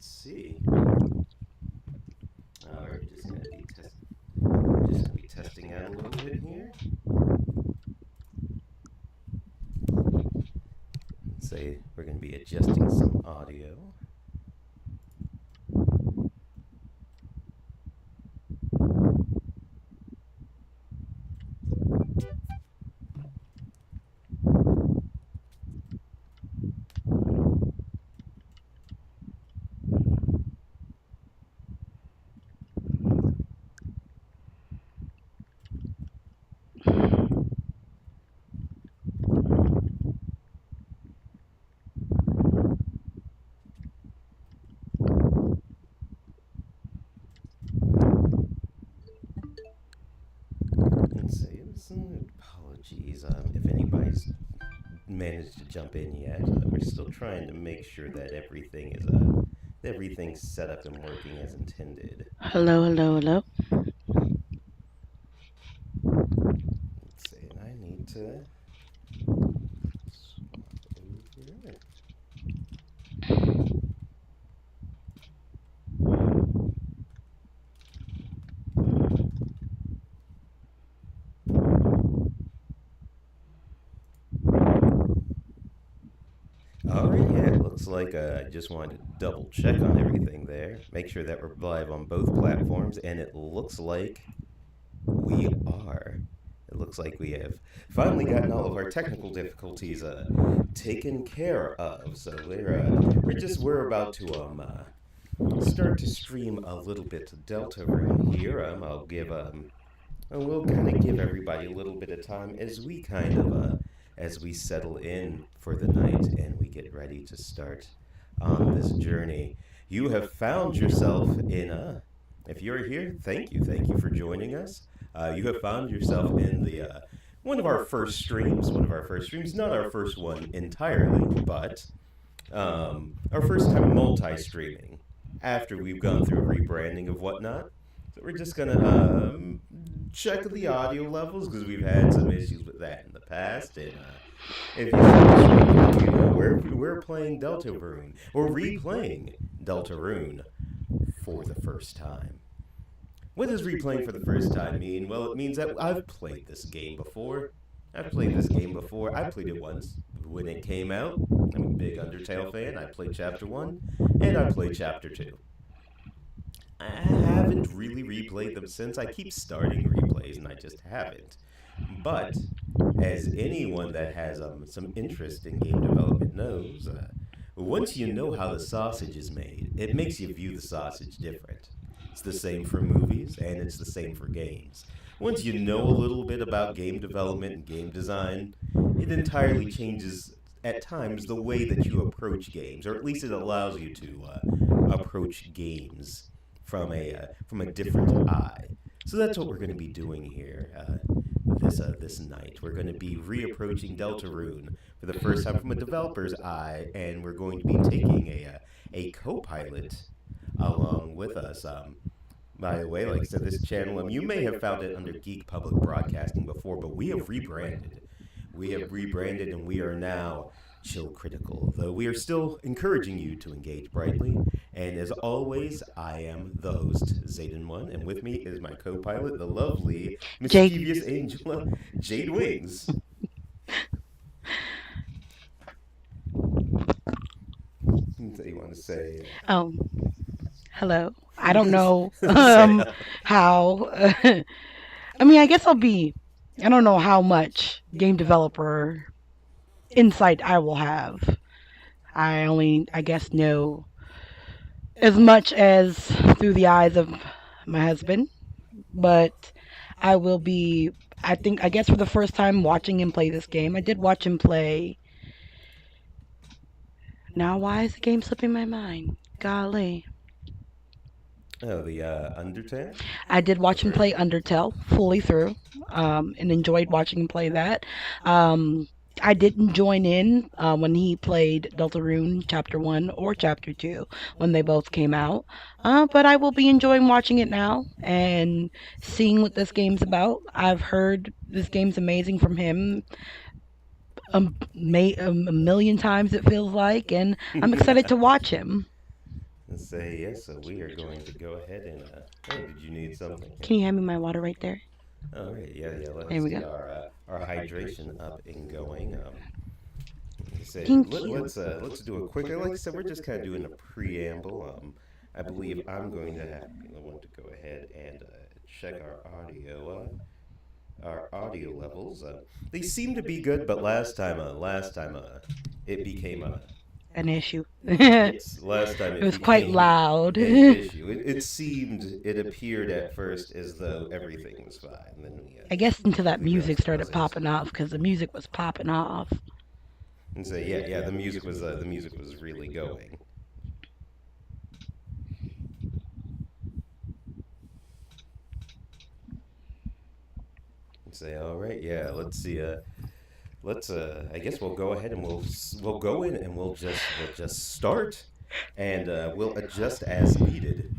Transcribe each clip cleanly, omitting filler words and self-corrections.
see. We're just gonna be testing out a little bit here. Say we're gonna be adjusting some audio. Apologies if anybody's managed to jump in yet. We're still trying to make sure that everything's set up and working as intended. Hello, hello, hello. Let's see, and I need to swap over. Alright, yeah, it looks like I just wanted to double check on everything there. Make sure that we're live on both platforms, and it looks like we are. It looks like we have finally gotten all of our technical difficulties taken care of. So we're about to start to stream a little bit to Deltarune here. We'll kind of give everybody a little bit of time as we settle in for the night and we get ready to start on this journey. You have found yourself if you're here, thank you for joining us. You have found yourself in the one of our first streams, not our first one entirely, but our first time multi-streaming after we've gone through a rebranding of whatnot. So we're just gonna check the audio levels because we've had some issues with that in the past. And if you know, we're playing Deltarune or replaying Deltarune for the first time. What does replaying for the first time mean? Well, it means that I've played this game before. I played it once when it came out. I'm a big Undertale fan. I played Chapter 1 and I played Chapter 2. I haven't really replayed them since. I keep starting replays and I just haven't. But as anyone that has some interest in game development knows, once you know how the sausage is made, it makes you view the sausage different. It's the same for movies and it's the same for games. Once you know a little bit about game development and game design, it entirely changes at times the way that you approach games, or at least it allows you to approach games from a different eye. So that's what we're going to be doing here this night. We're going to be reapproaching Deltarune for the first time from a developer's eye, and we're going to be taking a co-pilot along with us. By the way, like I said, this channel, you may have found it under Geek Public Broadcasting before, but we have rebranded. And we are now ChillCritical, though we are still encouraging you to engage brightly. And as always, I am the host, Zaden 1, and with me is my co-pilot, the lovely, mischievous Angela, Jade Wings. What you want to say? Hello. I don't know how. I mean, I don't know how much game developer insight I will have. I guess, know as much as through the eyes of my husband, but I guess for the first time watching him play this game. I did watch him play. Now, why is the game slipping my mind? Golly. Oh, the Undertale? I did watch him play Undertale fully through, and enjoyed watching him play that. Um, I didn't join in when he played Deltarune Chapter 1 or Chapter 2 when they both came out. But I will be enjoying watching it now and seeing what this game's about. I've heard this game's amazing from him a million times, it feels like, and I'm excited to watch him. Say yes, so we are going to go ahead and oh, did you need something? Yeah. Can you hand me my water right there? All right, yeah. There Let's we get go. our hydration up and going. Say Thank you. let's do a quick. Like I said, we're just kind of doing a preamble. I believe I'm going to have to be the one to go ahead and check our audio levels. They seem to be good, but last time, it became a An issue. It yes. Last time it was quite became loud. an issue. It appeared at first as though everything was fine. And then I guess until that quickly music realized it started wasn't. popping off because the music was popping off. And say, yeah, the music was really going. And say, all right, yeah, let's see. Let's I guess we'll go ahead and we'll go in and we'll just start, and we'll adjust as needed.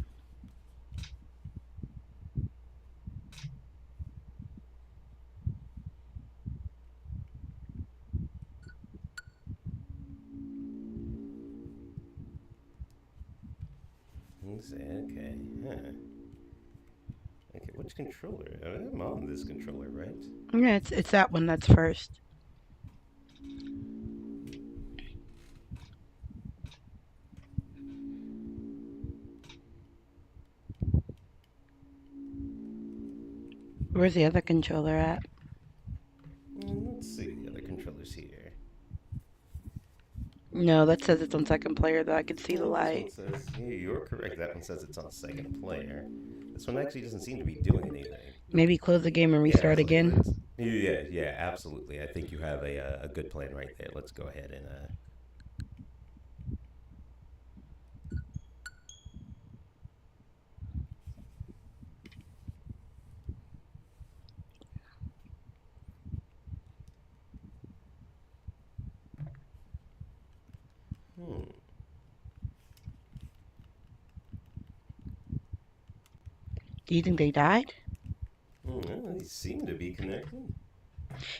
And say, okay, huh. Okay, which controller? I'm on this controller, right? Yeah, it's that one that's first. Where's the other controller at? Let's see the other controllers here. No, that says it's on second player though. I can see the This one light. says, yeah, you're correct. That one says it's on second player. This one actually doesn't seem to be doing anything. Maybe close the game and Yeah, restart again. yeah, absolutely. I think you have a good plan right there. Let's go ahead and hmm. Do you think they died? Well, they seem to be connected.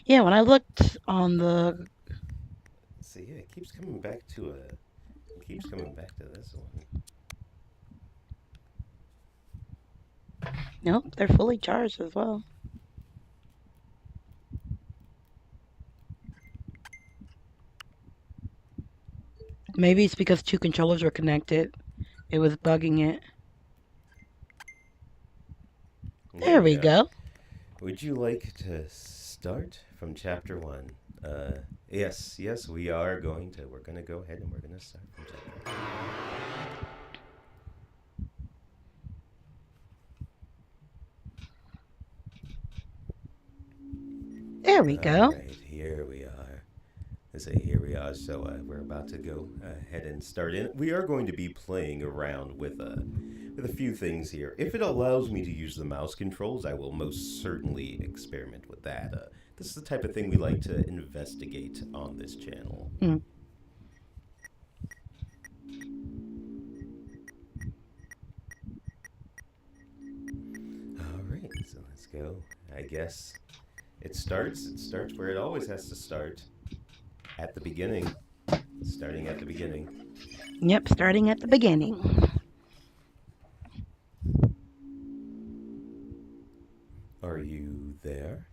Yeah, when I looked on the. See, yeah, it keeps coming back to this one. Nope, they're fully charged as well. Maybe it's because two controllers were connected. It was bugging it. There There we we go. go. Would you like to start from chapter one? Yes, we are going to. We're going to go ahead and we're going to start from chapter one. There we All go. right, here we are. Here we are. So we're about to go ahead and start in. We are going to be playing around with a few things here. If it allows me to use the mouse controls, I will most certainly experiment with that. This is the type of thing we like to investigate on this channel. Mm. All right, so let's go. I guess it starts where it always has to start, at the beginning. Starting at the beginning. Yep, starting at the beginning. Are you there?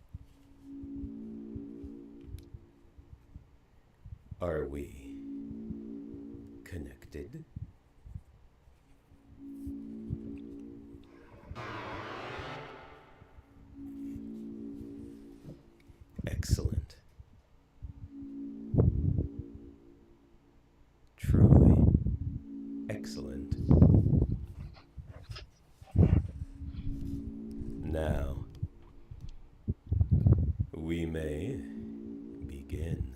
Are we connected? Excellent. Truly excellent. Now, we may begin.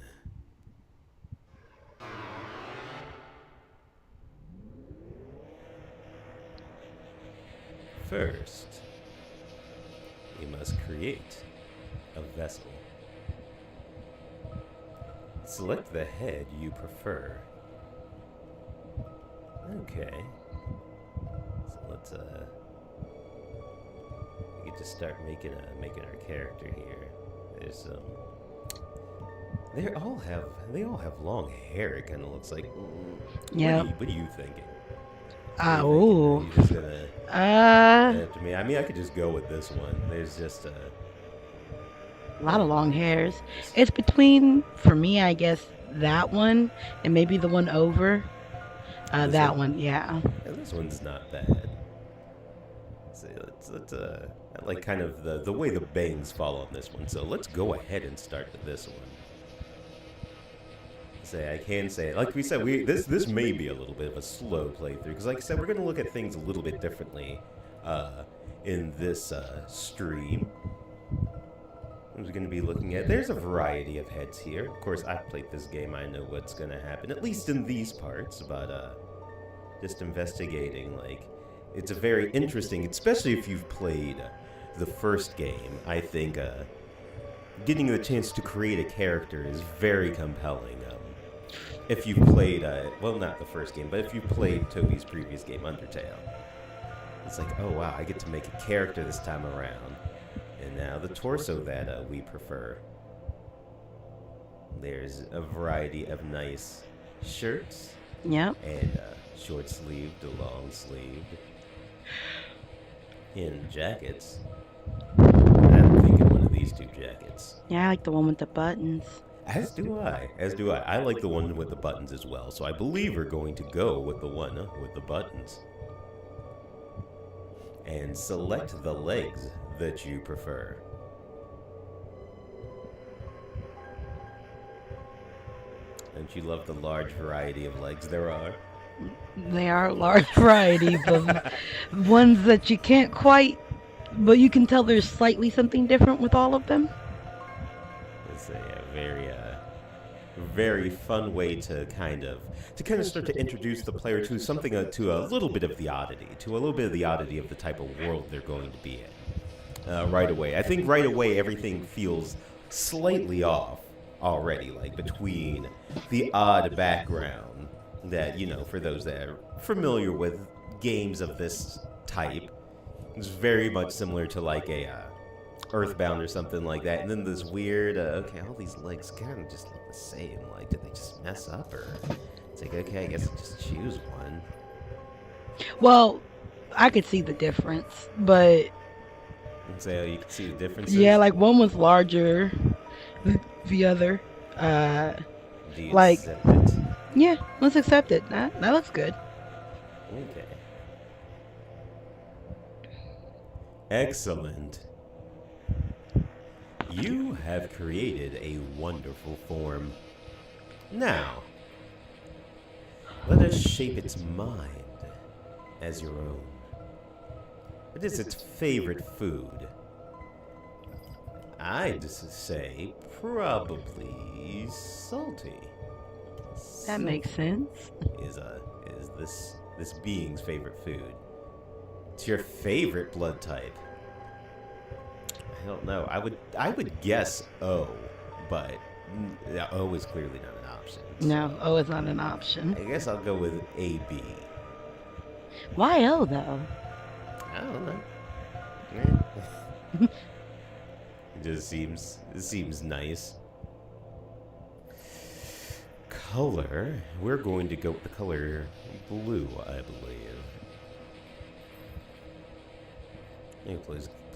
First, we must create a vessel. Select the head you prefer. Okay. So let's we get to start making our character here. There's they all have long hair. It kind of looks like. Yeah. What are you thinking? What are you thinking? Are Oh. you just gonna Uh, head up to me? I mean, I could just go with this one. There's just a lot of long hairs. this. It's between, for me, I guess, that one and maybe the one over. This That one? one, yeah. Yeah, this one's not bad. So let's I like kind of the way the bangs fall on this one. So let's go ahead and start with this one. Say I can say, like we said, we this may be a little bit of a slow playthrough because, like I said, we're gonna look at things a little bit differently uh, in this stream. I'm going to be looking at. There's a variety of heads here. Of course, I've played this game. I know what's going to happen, at least in these parts. But just investigating, like, it's a very interesting, especially if you've played the first game. I think getting the chance to create a character is very compelling. If you've played, well, not the first game, but if you've played Toby's previous game, Undertale, it's like, oh wow, I get to make a character this time around. And now the torso that we prefer. There's a variety of nice shirts Yep. and short sleeved to long sleeved. And jackets. I'm thinking one of these two jackets. Yeah, I like the one with the buttons. As do I. As do I. I like the one with the buttons as well. So I believe we're going to go with the one with the buttons. And select the legs that you prefer. Don't you love the large variety of legs there are? They are a large variety of ones that you can't quite, but you can tell there's slightly something different with all of them. It's a very fun way to kind of start to introduce the player to something to a little bit of the oddity, of the type of world they're going to be in. Right away, I think right away everything feels slightly off already, like between the odd background that, for those that are familiar with games of this type, it's very much similar to like a Earthbound or something like that. And then this weird, okay, all these legs kind of just look the same. Like, did they just mess up? Or it's like, okay, I guess I'll just choose one. Well, I could see the difference, but And say, oh, you can see the differences? yeah, like one was larger than the other. Do you Like, accept it? yeah, let's accept it. That looks good. Okay. Excellent. You have created a wonderful form. Now, let us shape its mind as your own. What is its favorite food? I'd say probably salty. That makes sense. Is this being's favorite food? It's your favorite blood type. I don't know. I would guess O, but O is clearly not an option. No, O is not an option. I guess I'll go with AB. Why O though? I don't know. Yeah. It seems nice. Color. We're going to go with the color blue, I believe. And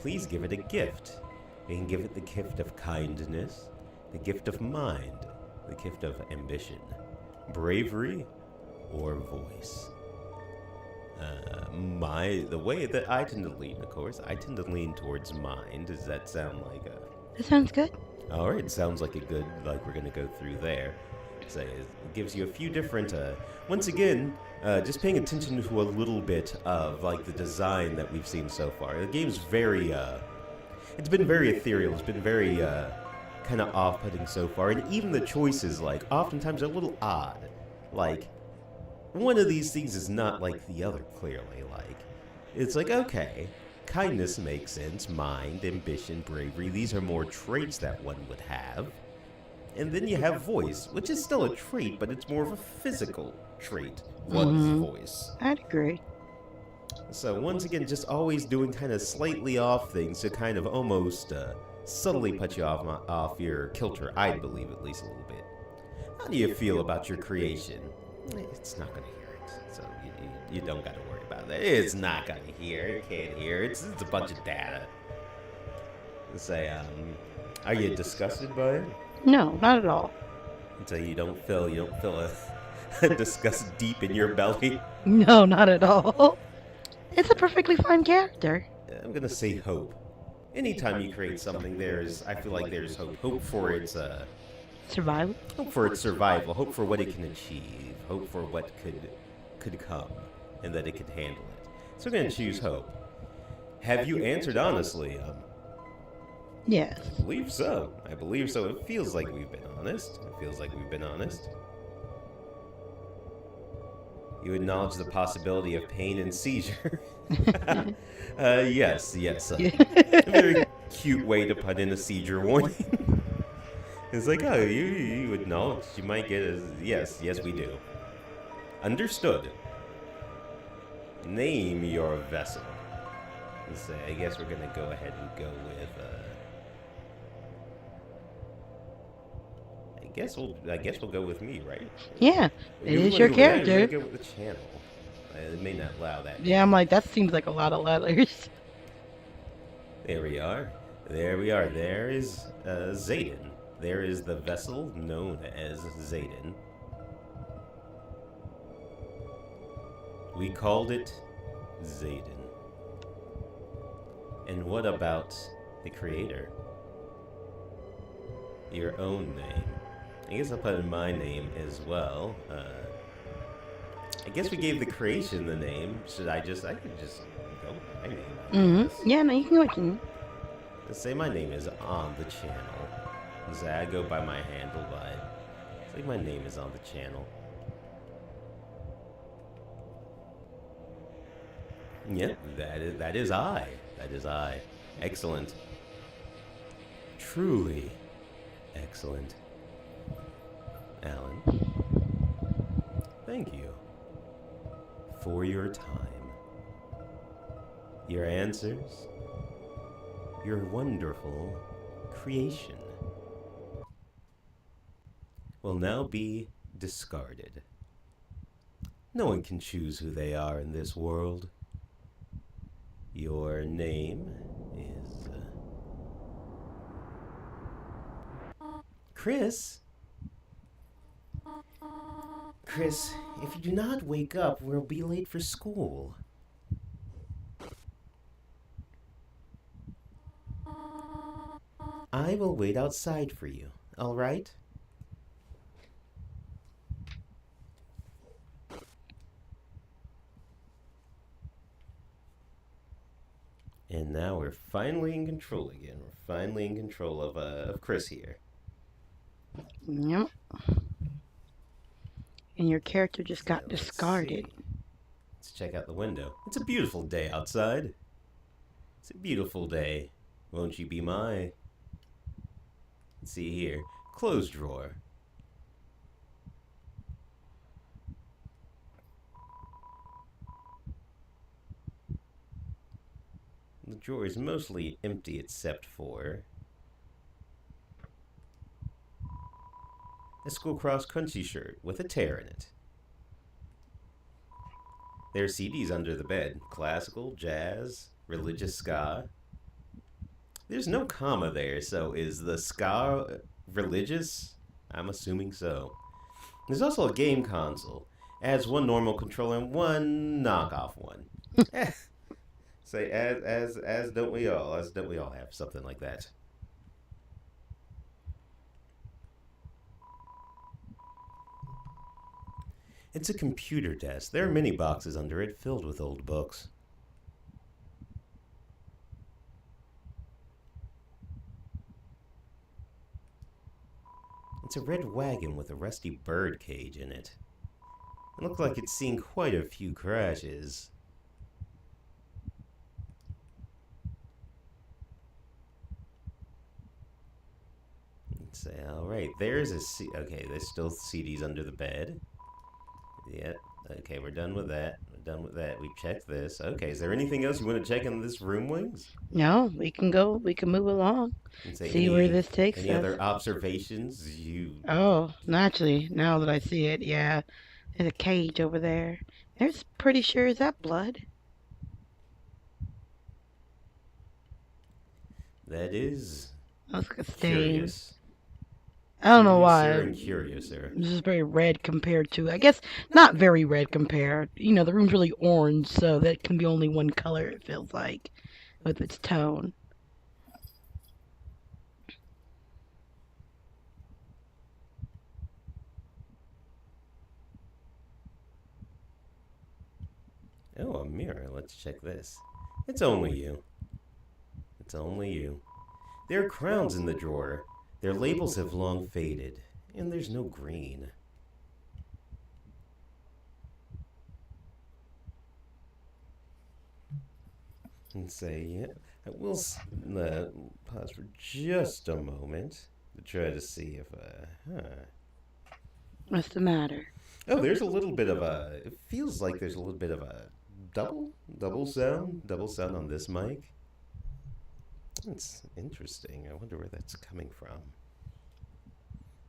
please give it a gift. You can give it the gift of kindness, the gift of mind, the gift of ambition, bravery, or voice. The way that I tend to lean, of course, I tend to lean towards mind. Does that sound like a... That sounds good. All right, sounds like a good, like we're going to go through there. So it gives you a few different, once again, just paying attention to a little bit of, like, the design that we've seen so far. The game's very, it's been very ethereal. It's been very, kind of off-putting so far. And even the choices, like, oftentimes are a little odd. Like, one of these things is not like the other, clearly. Like, it's like, okay, kindness makes sense, mind, ambition, bravery. These are more traits that one would have. And then you have voice, which is still a trait, but it's more of a physical trait. One's voice. I'd agree. So once again, just always doing kind of slightly off things to kind of almost subtly put you off your kilter, I believe, at least a little bit. How do you feel about your creation? It's not going to hear it. So you don't got to worry about that. It's not gonna hear. It can't hear. It's a bunch of data. Say, are you disgusted by it? No, not at all. So you don't feel a disgust deep in your belly. No, not at all. It's a perfectly fine character. I'm gonna say hope. Anytime you create something, I feel like there's hope. Survival? Hope for its survival. Hope for what it can achieve. Hope for what could come, and that it could handle it. So I'm gonna choose hope. Have you answered honestly? Yes. I believe so. I believe so. It feels like we've been honest. It feels like we've been honest. You acknowledge the possibility of pain and seizure. Yes, yes. A very cute way to put in a seizure warning. It's like, oh, you acknowledge you might get a. Yes, yes, we do. Understood. Name your vessel. Let's say, I guess we're gonna go ahead and go with. I guess we'll go with me, right? Yeah, it is your We're gonna character. go with the channel. It may not allow that. Yeah, I'm like, that seems like a lot of letters. There we are. There we are. There is Zaden. There is the vessel known as Zaden. We called it Zaden. And what about the creator? Your own name. I guess I'll put in my name as well. I guess we gave the creation the name. I could just go with my name, I guess. Yeah, no, you can go with you. Let's say my name is on the channel. Say I go by my handle, but it's like my name is on the channel. Yep, that is I. That is I. Excellent. Truly excellent. Alan, thank you for your time, your answers, your wonderful creation will now be discarded. No one can choose who they are in this world. Your name is. Chris? Chris, if you do not wake up, we'll be late for school. I will wait outside for you, alright? And now we're finally in control again. We're finally in control of Chris here. Yep. And your character just got Let's discarded. see. Let's check out the window. It's a beautiful day outside. It's a beautiful day. Won't you be my? Let's see here. Clothes drawer. The drawer is mostly empty except for a school cross country shirt with a tear in it. There are CDs under the bed. Classical, jazz, religious ska. There's no comma there, so is the ska religious? I'm assuming so. There's also a game console. Adds one normal controller and one knockoff one. Say as don't we all? As don't we all have something like that? It's a computer desk. There are many boxes under it filled with old books. It's a red wagon with a rusty bird cage in it. It looks like it's seen quite a few crashes. Let's say, alright, okay, there's still CDs under the bed. Yeah, okay, we're done with that. We're done with that. We checked this. Okay, is there anything else you want to check in this room, Wings? No, we can go. We can move along. And say See where this takes any us. other observations you Oh, naturally, now that I see it, yeah. There's a cage over there. There's pretty sure is that blood. That is That's like a stain. curious. I don't know Curiouser why. and curiouser. This is very red compared to, I guess, not very red compared. The room's really orange, so that can be only one color, it feels like, with its tone. Oh, a mirror. Let's check this. It's only you. It's only you. There are crowns in the drawer. Their labels have long faded, and there's no green. And say, yeah, I will pause for just a moment to try to see if, What's the matter? Oh, there's a little bit of a, it feels like there's a little bit of a double sound on this mic. It's interesting. I wonder where that's coming from.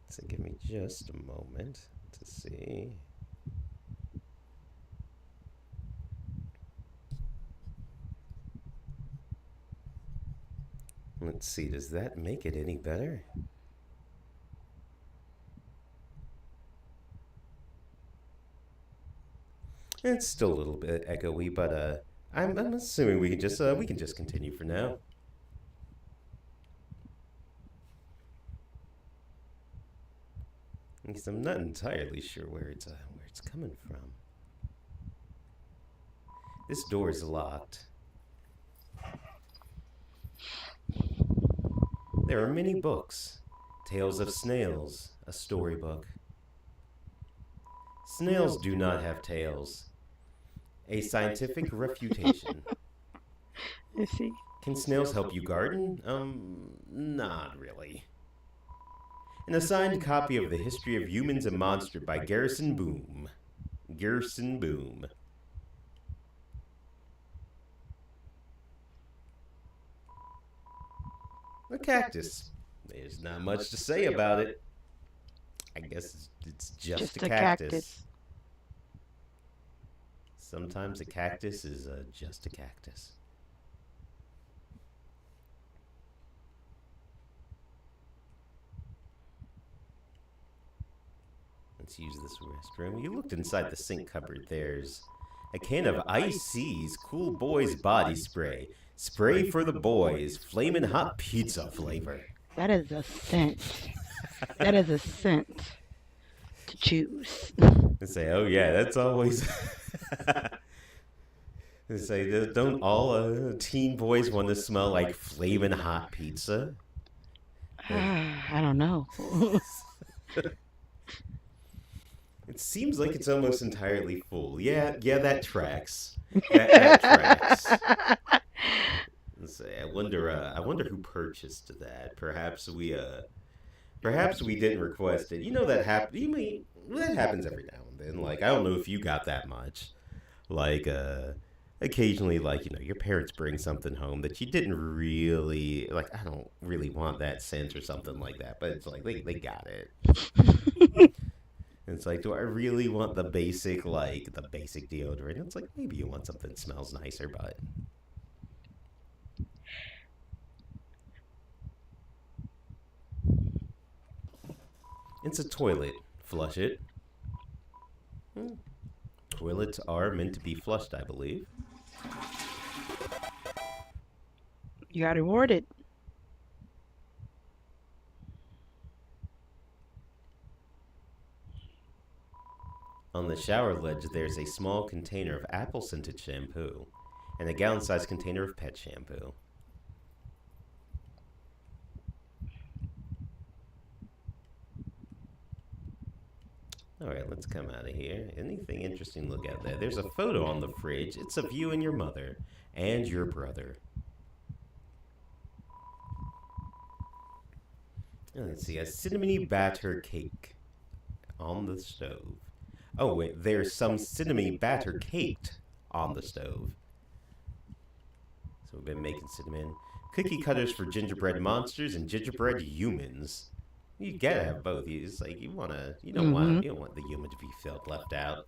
So give me just a moment to see. Let's see, does that make it any better? It's still a little bit echoey, but I'm assuming we can just continue for now. Because I'm not entirely sure where it's coming from. This door is locked. There are many books. Tales of Snails, a storybook. Snails do not have tails. A scientific refutation. I see. Can snails help you garden? Not really. An assigned copy of The History of Humans and Monster by Garrison Boom. Garrison Boom. A cactus. There's not much to say about it. I guess it's just a cactus. Sometimes a cactus is just a cactus. Let's use this restroom. You looked inside the sink cupboard. There's a can of Icy's Cool Boys Body Spray. Spray for the boys. Flamin' hot pizza flavor. That is a scent. That is a scent to choose. And say, oh yeah, that's always. And say, don't all teen boys want to smell like flamin' hot pizza? I don't know. It seems like it's almost entirely full. Yeah, that tracks. That tracks. Let's say, I wonder who purchased that. Perhaps we didn't request it. You know that happen. That happens every now and then. Like I don't know if you got that much. Like occasionally, like your parents bring something home that you didn't really like. I don't really want that scent or something like that, but it's like they got it. It's like, do I really want the basic deodorant? It's like maybe you want something that smells nicer, but it's a toilet. Flush it. Toilets are meant to be flushed, I believe. You got rewarded. On the shower ledge, there's a small container of apple-scented shampoo and a gallon-sized container of pet shampoo. Alright, let's come out of here. Anything interesting to look at there? There's a photo on the fridge. It's of you and your mother. And your brother. Let's see, a cinnamony batter cake on the stove. Oh, wait, there's some cinnamony batter caked on the stove. So we've been making cinnamon. Cookie cutters for gingerbread monsters and gingerbread humans. You gotta have both. It's like Mm-hmm. you don't want the human to be felt left out.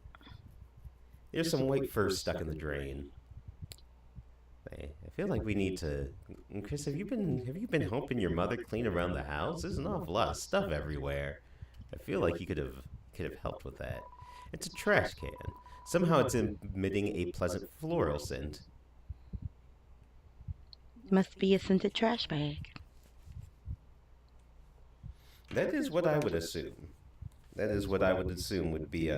There's some white fur stuck in the drain. I feel like we need to. Chris, have you been helping your mother clean around the house? There's an awful lot of stuff everywhere. I feel like you could have helped with that. It's a trash can. Somehow it's emitting a pleasant floral scent. Must be a scented trash bag. That is what I would assume. That is what I would assume would be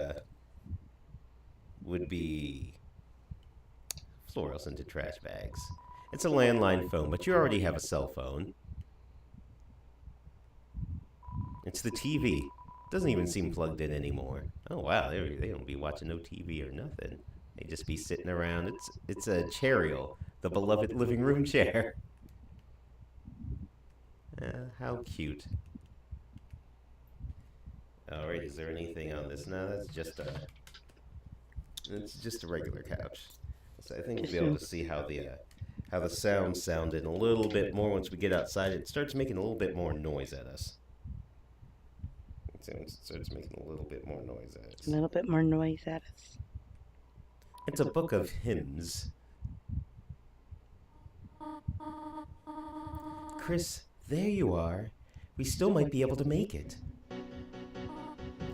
floral scented trash bags. It's a landline phone, but you already have a cell phone. It's the TV. Doesn't even seem plugged in anymore. Oh wow, they don't be watching no TV or nothing. They just be sitting around. It's a Chariel, the beloved living room chair. How cute. All right, is there anything on this? No, it's just a regular couch. So I think we'll be able to see how the sound sounded a little bit more once we get outside. It starts making a little bit more noise at us. It starts making a little bit more noise at A us. little bit more noise at us. It's a book of hymns. Chris, there you are. We still might be able to make it.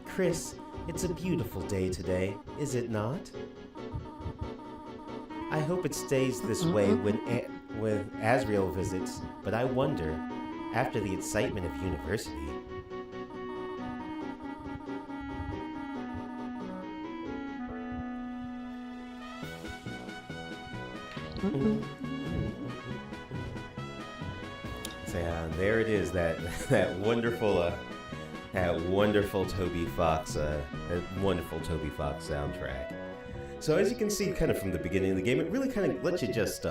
Chris, it's a beautiful day today, is it not? I hope it stays this way when Asriel visits, but I wonder, after the excitement of university. So there it is, that wonderful Toby Fox, soundtrack. So as you can see, kind of from the beginning of the game, it really kind of lets you just,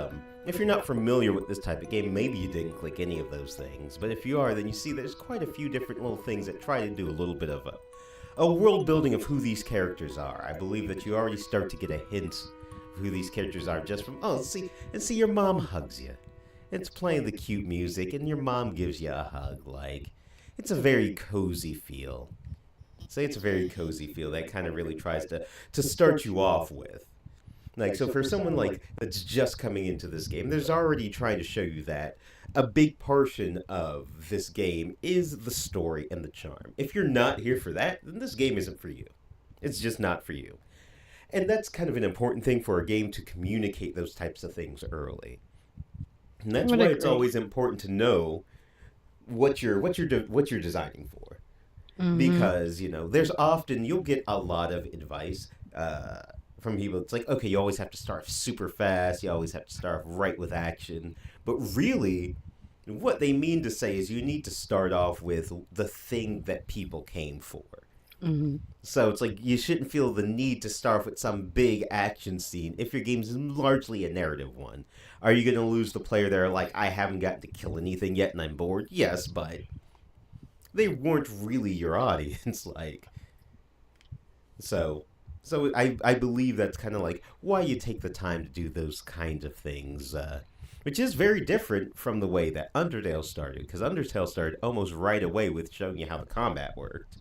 if you're not familiar with this type of game, maybe you didn't click any of those things. But if you are, then you see there's quite a few different little things that try to do a little bit of a world building of who these characters are. I believe that you already start to get a hint of who these characters are just from, see your mom hugs you. It's playing the cute music, and your mom gives you a hug. Like, it's a very cozy feel. Say it's a very cozy feel that kind of really tries to start you off with. Like, so for someone like that's just coming into this game, there's already trying to show you that a big portion of this game is the story and the charm. If you're not here for that, then this game isn't for you. It's just not for you. And that's kind of an important thing for a game to communicate those types of things early. And that's why it's always important to know what you're designing for, Mm-hmm. because there's often you'll get a lot of advice from people. It's like, okay, you always have to start super fast, you always have to start right with action, but really what they mean to say is you need to start off with the thing that people came for. Mm-hmm. So it's like you shouldn't feel the need to start with some big action scene if your game's largely a narrative one. Are you going to lose the player there like, I haven't gotten to kill anything yet and I'm bored? Yes, but they weren't really your audience. Like, so I believe that's kind of like why you take the time to do those kind of things, which is very different from the way that Undertale started, because Undertale started almost right away with showing you how the combat worked,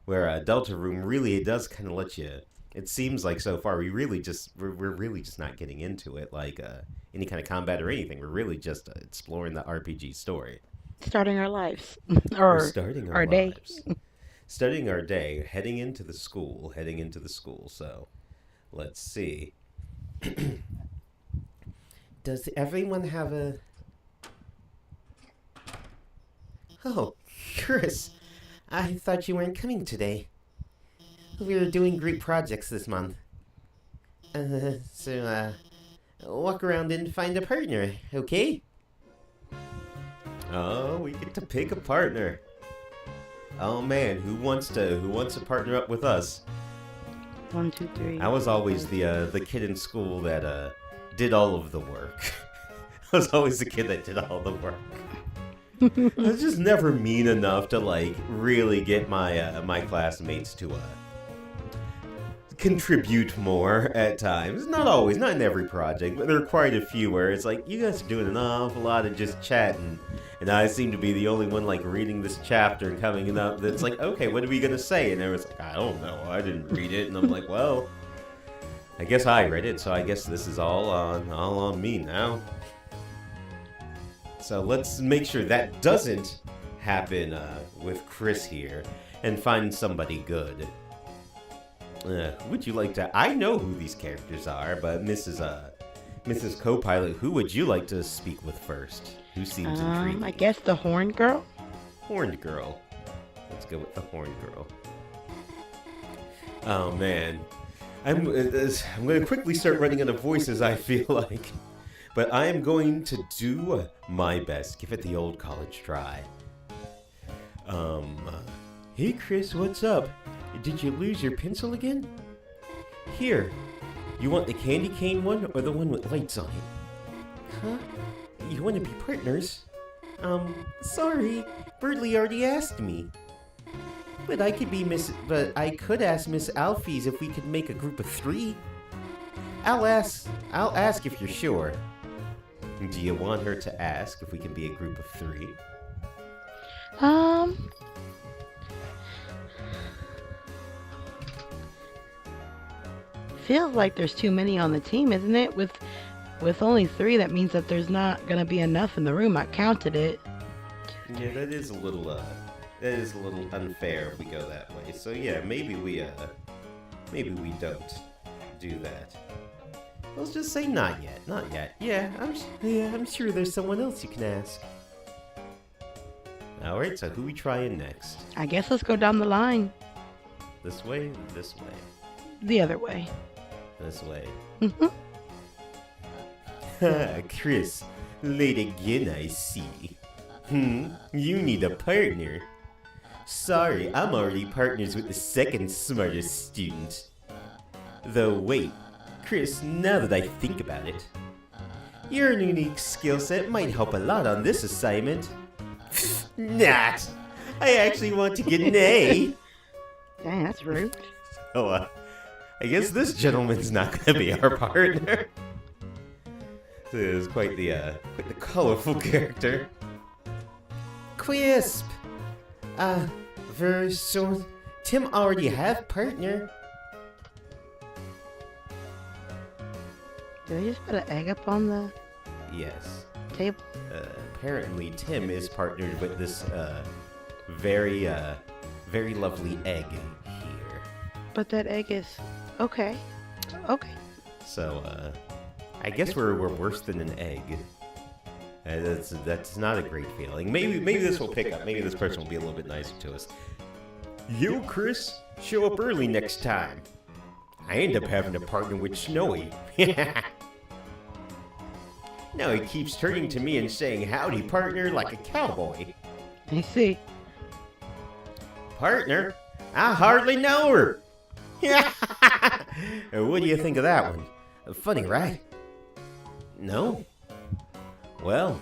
where Deltarune really it does kind of let you. It seems like so far we're really just not getting into it like any kind of combat or anything. We're really just exploring the RPG story. Starting our lives We're or starting our our day. lives, starting our day, heading into the school. So let's see. Does everyone have a? Oh, Chris, I thought you weren't coming today. We were doing group projects this month. So, walk around and find a partner, okay? Oh, we get to pick a partner. Oh man, who wants to partner up with us? One, two, three. I was always the kid in school that did all of the work. I was always the kid that did all the work. I was just never mean enough to like really get my classmates to contribute more at times. Not always, not in every project, but there are quite a few where it's like you guys are doing an awful lot of just chatting, And I seem to be the only one like reading this chapter and coming up that's like, okay, what are we gonna say? And everyone's like, I don't know, I didn't read it. And I'm like, well, I guess I read it, so I guess this is all on me now. So let's make sure that doesn't happen with Chris here, and find somebody good. Would you like to? I know who these characters are, but Mrs. Co-Pilot, who would you like to speak with first? Who seems intriguing? I guess the horned girl. Horned girl. Let's go with the horned girl. Oh man, I'm going to quickly start running out of voices. I feel like, but I am going to do my best. Give it the old college try. Hey Chris, what's up? Did you lose your pencil again? Here, you want the candy cane one or the one with lights on it? Huh? You want to be partners? Sorry, Birdley already asked me. But I could ask Miss Alphys if we could make a group of 3. I'll ask if you're sure. Do you want her to ask if we can be a group of 3? Feels like there's too many on the team, isn't it? With only 3, that means that there's not gonna be enough in the room. I counted it. Yeah, that is a little unfair if we go that way. So yeah, maybe we don't do that. Let's just say not yet. Not yet. Yeah, I'm sure there's someone else you can ask. All right, so who we trying next? I guess let's go down the line. This way, this way, The other way. this way. Mhm. Chris, late again, I see. You need a partner. Sorry, I'm already partners with the second smartest student. Though wait, Chris, now that I think about it, your unique skill set might help a lot on this assignment. Not! I actually want to get an A! Dang, that's rude. So, I guess this gentleman's not going to be our partner. This is quite the colorful character. Quisp! So Tim already have partner. Did I just put an egg up on the Yes. table? Apparently Tim is partnered with this very lovely egg here. But that egg is okay. Okay. So I guess we're worse than an egg. That's not a great feeling. Maybe this will pick up. Maybe this person will be a little bit nicer to us. Yo, Chris, show up early next time. I end up having to partner with Snowy. Now he keeps turning to me and saying howdy partner like a cowboy. I see. Partner? I hardly know her. What do you think of that one? Funny, right? No? Well,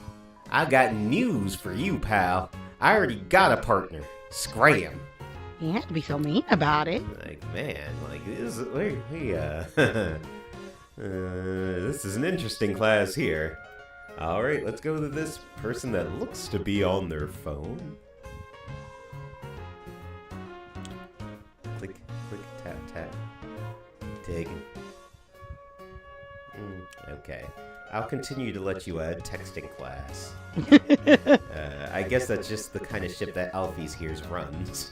I got news for you, pal. I already got a partner. Scram. You have to be so mean about it. Like, man, like this. This is an interesting class here. All right, let's go to this person that looks to be on their phone. Click, click, tap, tap. Taken. Okay. I'll continue to let you add texting class. I guess that's just the kind of ship that Alphys here runs.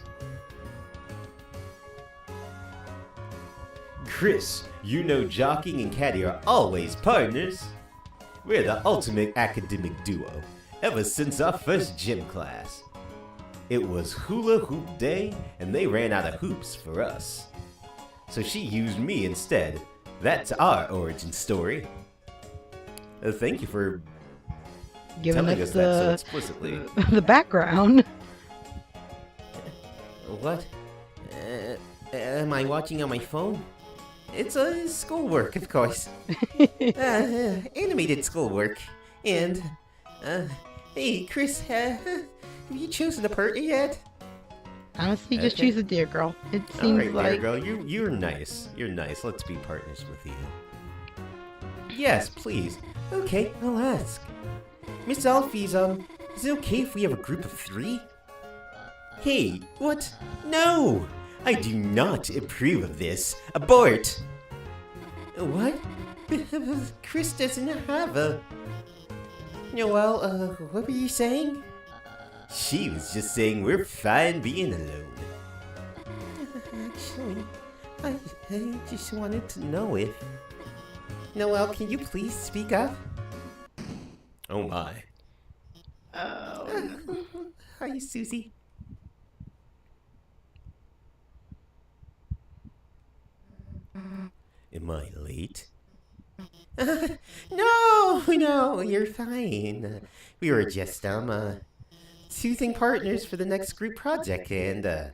Chris, you know Jockey and Caddy are always partners. We're the ultimate academic duo, ever since our first gym class. It was hula hoop day, and they ran out of hoops for us. So she used me instead. That's our origin story. Thank you for Giving telling us us that so explicitly. the background. What? Am I watching on my phone? It's schoolwork, of course. Animated schoolwork. And, hey, Chris, have you chosen a partner yet? Honestly, just choose a dear girl. It All seems right, like dear girl, you're nice. You're nice. Let's be partners with you. Yes, please. Okay, I'll ask. Miss Alphys, Is it okay if we have a group of 3? Hey, what? No! I do not approve of this. Abort! What? Chris doesn't have a... Noelle, what were you saying? She was just saying we're fine being alone. Actually, I just wanted to know if... Noelle, can you please speak up? Oh my. Hi, Susie. Am I late? No, you're fine. We were just, choosing partners for the next group project, and,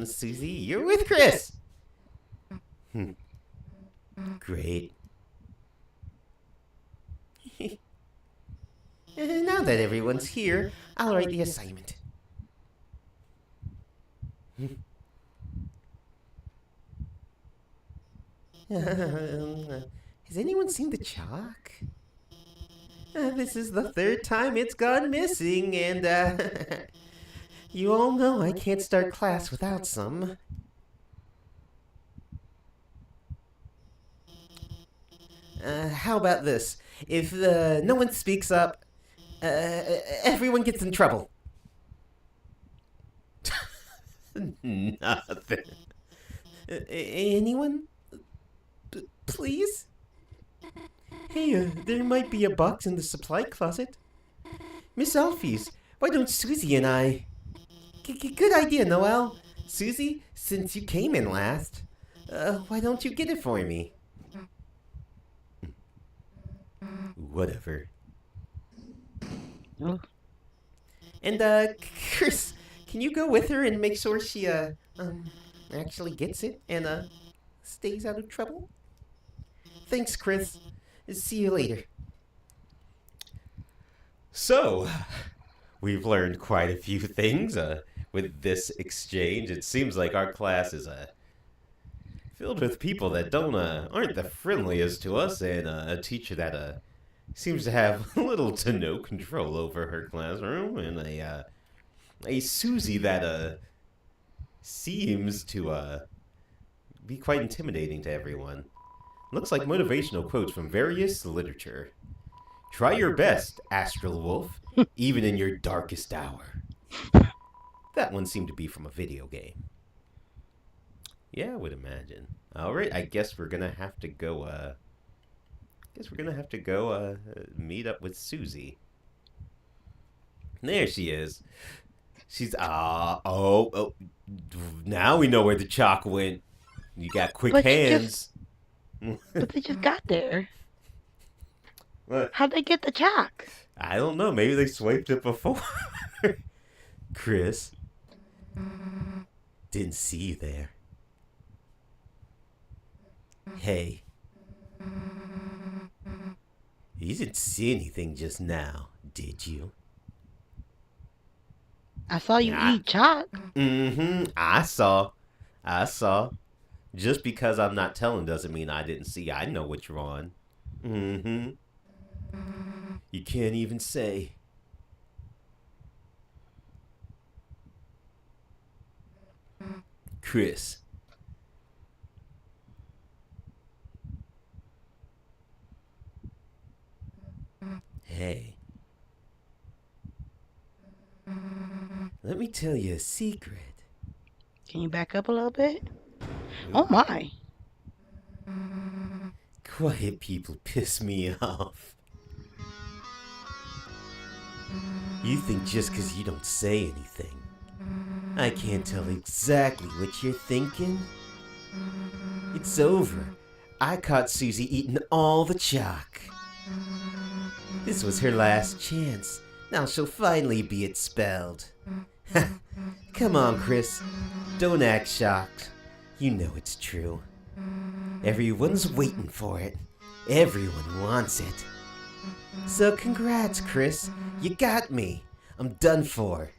Susie, you're with Chris! Great. Now that everyone's here, I'll write the assignment. Has anyone seen the chalk? This is the 3rd time it's gone missing, and, you all know I can't start class without some. How about this? If, no one speaks up, everyone gets in trouble. Nothing. Anyone? Please? Hey, there might be a box in the supply closet. Miss Alphys, why don't Susie and I... Good idea, Noelle. Susie, since you came in last, why don't you get it for me? Whatever. Oh. And, Chris, can you go with her and make sure she, actually gets it and, stays out of trouble? Thanks, Chris. See you later. So, we've learned quite a few things, with this exchange. It seems like our class is, filled with people that aren't the friendliest to us, and, a teacher that, seems to have little to no control over her classroom, and a Susie that, seems to, be quite intimidating to everyone. Looks like motivational quotes from various literature. Try your best, Astral Wolf, even in your darkest hour. That one seemed to be from a video game. Yeah, I would imagine. Alright, I guess we're gonna have to go, meet up with Susie. There she is. She's, oh, now we know where the chalk went. You got quick hands. But they just got there. What? How'd they get the chalk? I don't know. Maybe they swiped it before. Chris. Didn't see you there. Hey. You didn't see anything just now, did you? I saw you eat chalk. I saw. Just because I'm not telling doesn't mean I didn't see. I know what you're on. You can't even say. Chris. Hey. Let me tell you a secret. Can you back up a little bit? Oh my. Quiet people piss me off. You think just 'cause you don't say anything, I can't tell exactly what you're thinking? It's over. I caught Susie eating all the chalk. This was her last chance. Now she'll finally be expelled. Come on, Chris. Don't act shocked. You know it's true. Everyone's waiting for it. Everyone wants it. So congrats, Chris. You got me. I'm done for.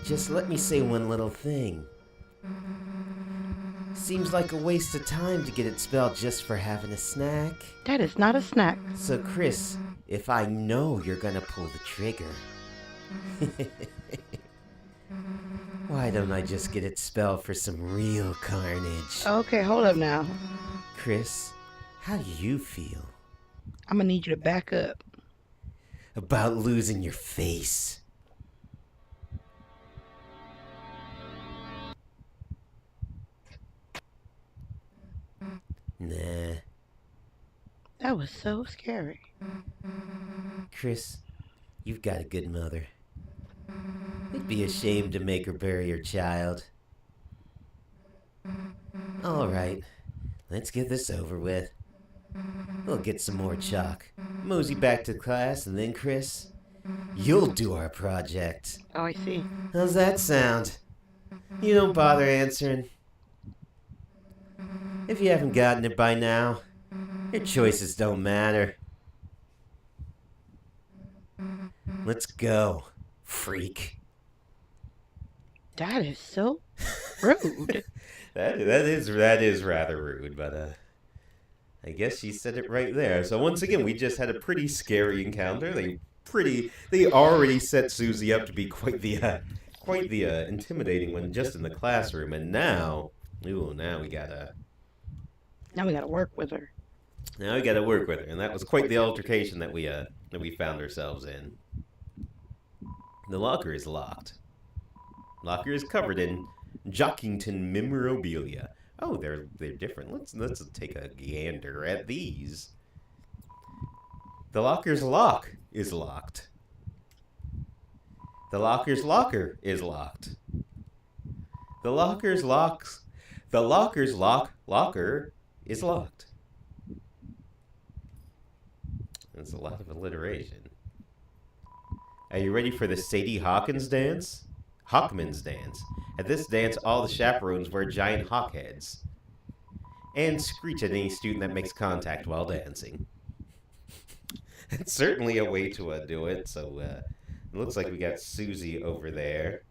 Just let me say one little thing. Seems like a waste of time to get expelled just for having a snack. That is not a snack. So, Chris, if I know you're gonna pull the trigger. Why don't I just get it spelled for some real carnage? Okay, hold up now. Chris, how do you feel I'm gonna need you to back up. about losing your face? Nah. That was so scary. Chris, you've got a good mother. It'd be a shame to make her bury her child. All right, let's get this over with. We'll get some more chalk, mosey back to class, and then, Chris, you'll do our project. Oh, I see. How's that sound? You don't bother answering. If you haven't gotten it by now, your choices don't matter. Let's go, freak. That is so rude. that is rather rude, but I guess she said it right there. So once again, we just had a pretty scary encounter. They already set Susie up to be quite the intimidating one just in the classroom, and now Now we gotta work with her. we gotta work with her, and that was quite the altercation that we found ourselves in. The locker is locked. Locker is covered in Jockington memorabilia. Oh, they're different. Let's take a gander at these. The locker's lock is locked. The locker's locker is locked. The locker's locker is locked. That's a lot of alliteration. Are you ready for the Sadie Hawkins dance? Hawkman's dance. At this dance, all the chaperones wear giant hawk heads and screech at any student that makes contact while dancing. It's certainly a way to do it. So it looks like we got Susie over there.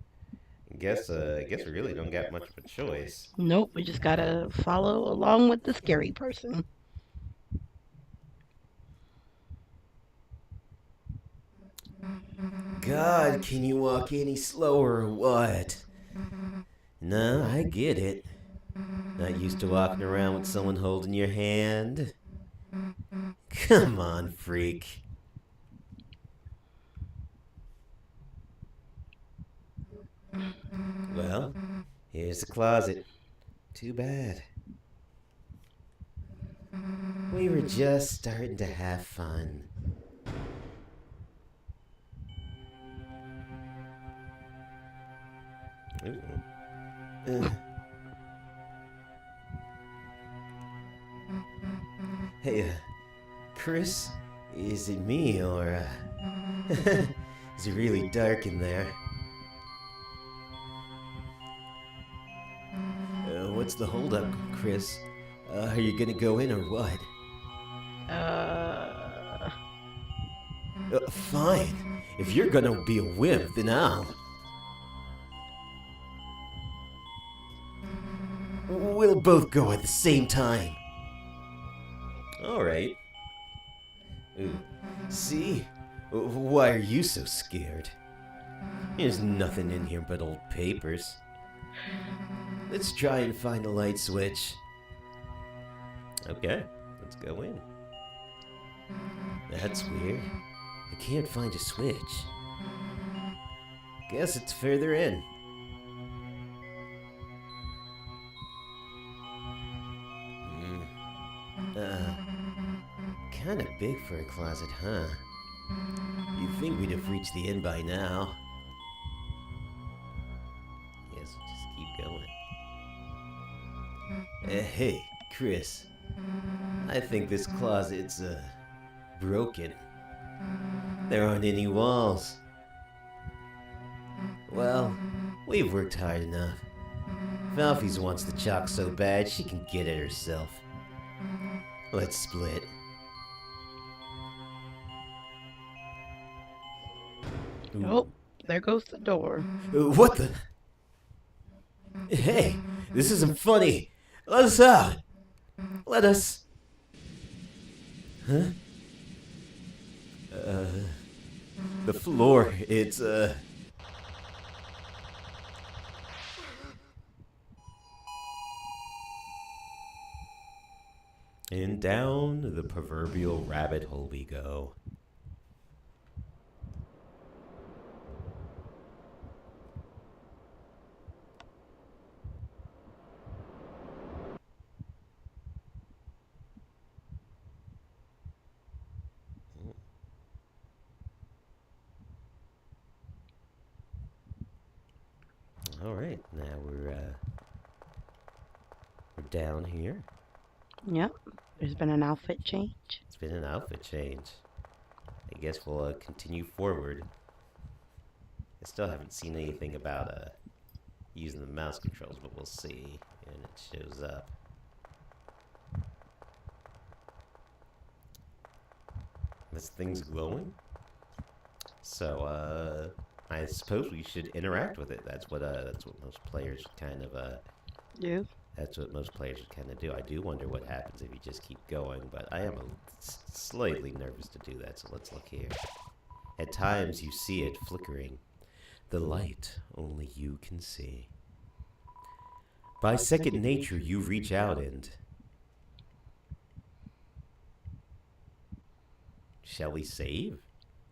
I guess we really don't got much of a choice. Nope, we just gotta follow along with the scary person. God, can you walk any slower or what? No, I get it. Not used to walking around with someone holding your hand. Come on, freak. Well, here's the closet. Too bad. We were just starting to have fun. Hey, Chris, is it me or is it really dark in there? What's the holdup, Chris? Are you gonna go in or what? Fine. If you're gonna be a wimp, then I'll. We'll both go at the same time. All right. Ooh. See? Why are you so scared? There's nothing in here but old papers. Let's try and find a light switch. Okay, let's go in. That's weird. I can't find a switch. Guess it's further in. Kinda big for a closet, huh? You'd think we'd have reached the end by now. Yes, just keep going. Hey, Chris. I think this closet's, broken. There aren't any walls. Well, we've worked hard enough. Valfies wants the chalk so bad she can get it herself. Let's split. Oh, there goes the door. What the? Hey, this isn't funny. Let us out. Let us. Huh? Uh, the floor, it's, And down the proverbial rabbit hole we go. All right, now we're down here. Yep. There's been an outfit change. It's been an outfit change. I guess we'll continue forward. I still haven't seen anything about using the mouse controls, but we'll see when it shows up. This thing's glowing. So I suppose we should interact with it. That's what most players kind of Yeah. That's what most players would kind of do. I do wonder what happens if you just keep going, but I am slightly nervous to do that, so let's look here. At times you see it flickering. The light only you can see. By second nature you reach out and... Shall we save?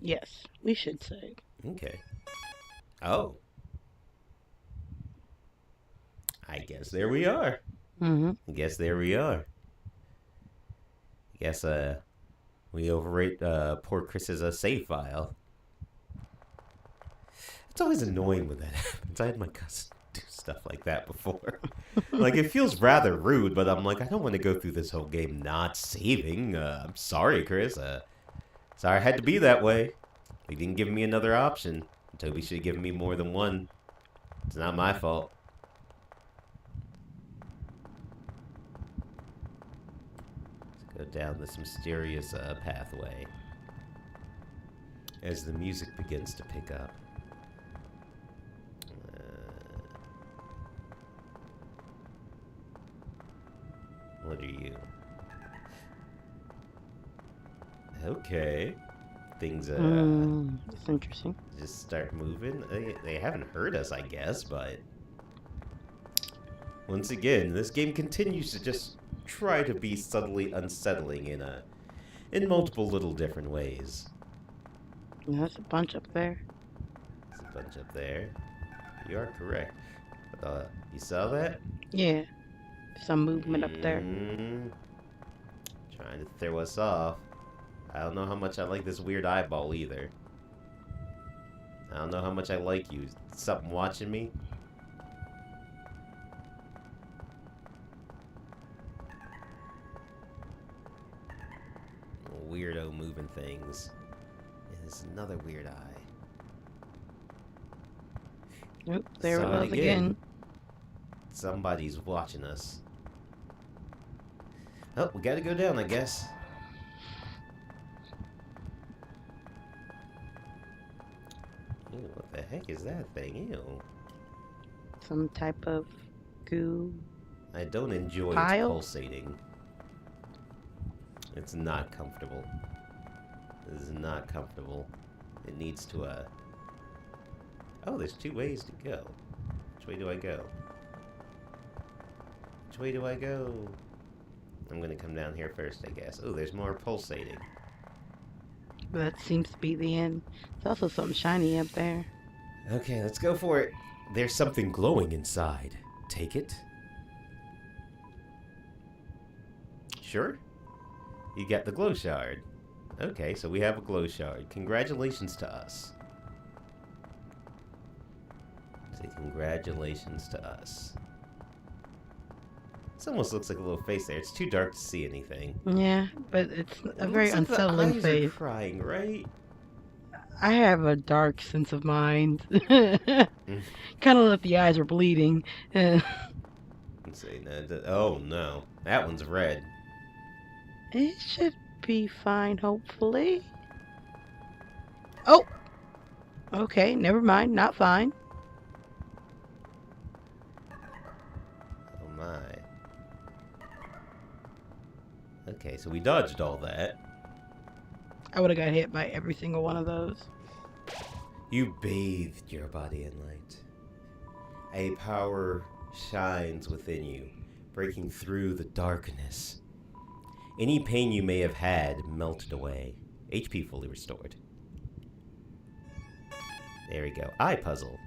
Yes, we should save. Okay. Oh. I guess there we are. Mm-hmm. I guess there we are. I guess we overrate poor Chris's save file. It's always annoying when that happens. I had my cousin do stuff like that before. Like, it feels rather rude, but I'm like, I don't want to go through this whole game not saving. I'm sorry, Chris. Sorry I had to be that way. He didn't give me another option. Toby should have given me more than one. It's not my fault. Let's go down this mysterious pathway as the music begins to pick up. What are you? Okay. Things That's interesting. just start moving. They haven't hurt us, I guess, but once again, this game continues to just try to be subtly unsettling in multiple little different ways. There's a bunch up there. There's a bunch up there. You are correct. You saw that? Yeah. Some movement up there. Trying to throw us off. I don't know how much I like this weird eyeball either. I don't know how much I like you. Something watching me? Weirdo moving things. And there's another weird eye. Oop, there it Saw was again. Somebody's watching us. Oh, we gotta go down, I guess. Ew, what the heck is that thing? Ew. Some type of goo. I don't enjoy Pile? its pulsating. It's not comfortable. This is not comfortable. It needs to, Oh, there's two ways to go. Which way do I go? Which way do I go? I'm gonna come down here first, I guess. Oh, there's more pulsating. That seems to be the end. There's also something shiny up there. Okay, let's go for it. There's something glowing inside. Take it. Sure. You get the glow shard. Okay, so we have a glow shard. Congratulations to us. Say congratulations to us. This almost looks like a little face there. It's too dark to see anything. Yeah, but it's a It very looks like the unsettling eyes are face. crying, right? I have a dark sense of mind. Kind of like the eyes are bleeding. Let's see. Oh no, that one's red. It should be fine, hopefully. Oh! Okay, never mind. Not fine. Oh my. Okay, so we dodged all that. I would have got hit by every single one of those. You bathed your body in light. A power shines within you, breaking through the darkness. Any pain you may have had melted away. HP fully restored. There we go. Eye puzzle.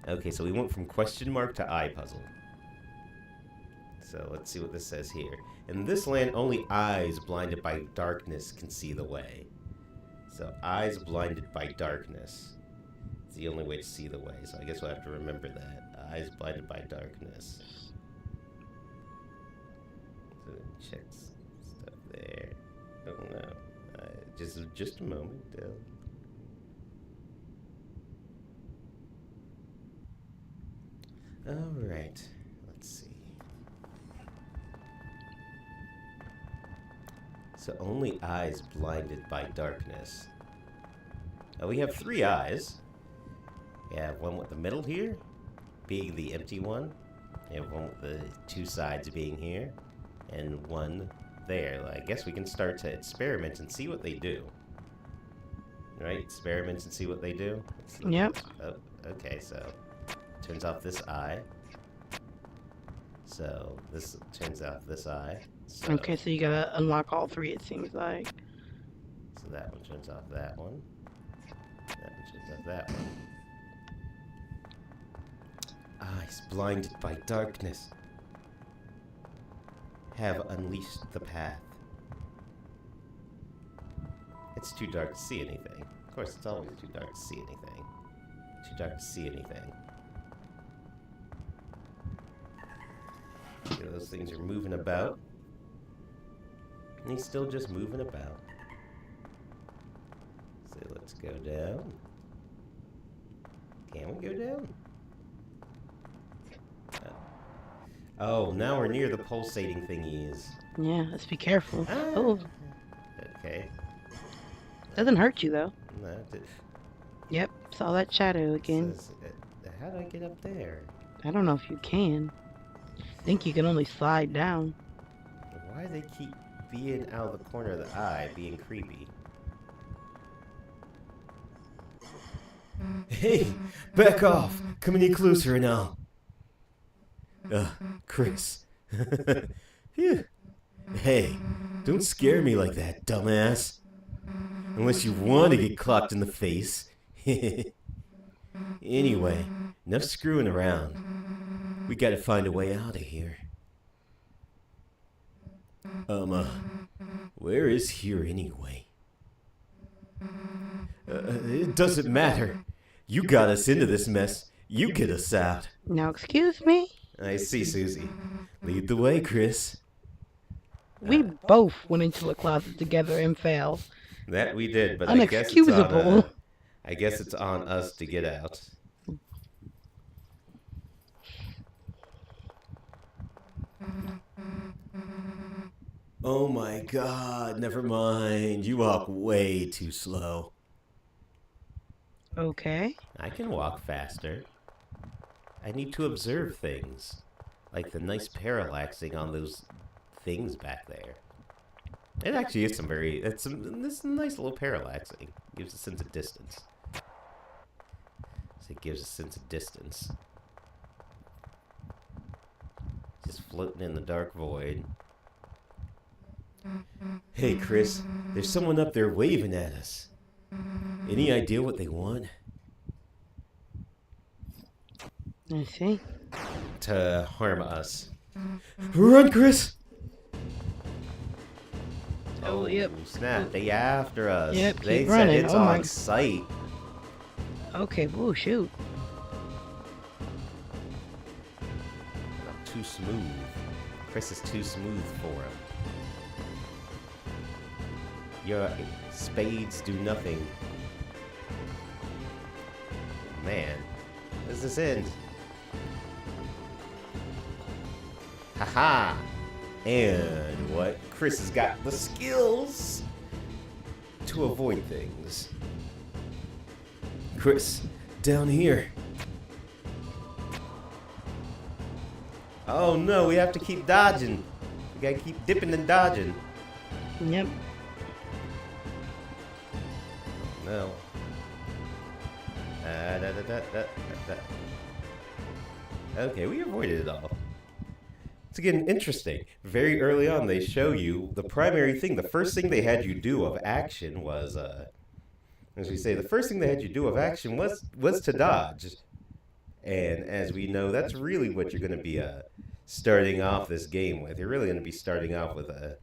Okay, so we went from question mark to eye puzzle. So let's see what this says here. In this land, only eyes blinded by darkness can see the way. So eyes blinded by darkness. It's the only way to see the way. So I guess we'll have to remember that. Eyes blinded by darkness. So check stuff there. Oh no. Just a moment, Del. Alright. Let's see. So only eyes blinded by darkness. We have 3 eyes. We have one with the middle here, being the empty one. We have one with the 2 sides being here, and one there. I guess we can start to experiment and see what they do. Right? Experiment and see what they do? Yep. Oh, okay, so turns off this eye. So this turns off this eye. So, Okay, so you gotta unlock all 3, it seems like. so that one turns off that one. That one turns off that one. Eyes blinded by darkness have unleashed the path. It's too dark to see anything. Of course, it's always too dark to see anything. Too dark to see anything. See, those things are moving about. And he's still just moving about. So let's go down. Can we go down? Oh, now we're near the pulsating thingies. Yeah, let's be careful. Ah. Oh, Okay. doesn't hurt you though. No, it Yep, saw that shadow again. says, how do I get up there? I don't know if you can. I think you can only slide down. Why do they keep being out of the corner of the eye, being creepy? Hey, back off! Come any closer and I'll... Chris. Phew. Hey, don't scare me like that, dumbass. Unless you want to get clocked in the face. Anyway, enough screwing around. We gotta find a way out of here. Where is here anyway? It doesn't matter. You got us into this mess. You get us out. Now, excuse me? I see, Susie. Lead the way, Chris. We both went into the closet together and fell. That we did, but Unexcusable. I guess it's on us to get out. Oh my god, never mind. You walk way too slow. Okay. I can walk faster. I need to observe things. Like the nice parallaxing on those things back there. It actually is this is a nice little parallaxing. Gives a sense of distance. So it gives a sense of distance. Just floating in the dark void. Hey, Chris, there's someone up there waving at us. Any idea what they want? I see. To harm us. Run, Chris! Oh, yep. Snap, they after us. Yep, They keep said running. it's Oh my- on sight. Okay, oh shoot. Too smooth. Chris is too smooth for him. Your spades do nothing. Man, how does this end? Haha! And what? Chris has got the skills to avoid things. Chris, down here. Oh no, we have to keep dodging. We gotta keep dipping and dodging. Yep. no. Da, da, da, da, da, da. Okay, we avoided it all. It's again interesting. Very early on, they show you the primary thing. The first thing they had you do of action was, as we say, the first thing they had you do of action was to dodge. And as we know, that's really what you're going to be starting off this game with. You're really going to be starting off with a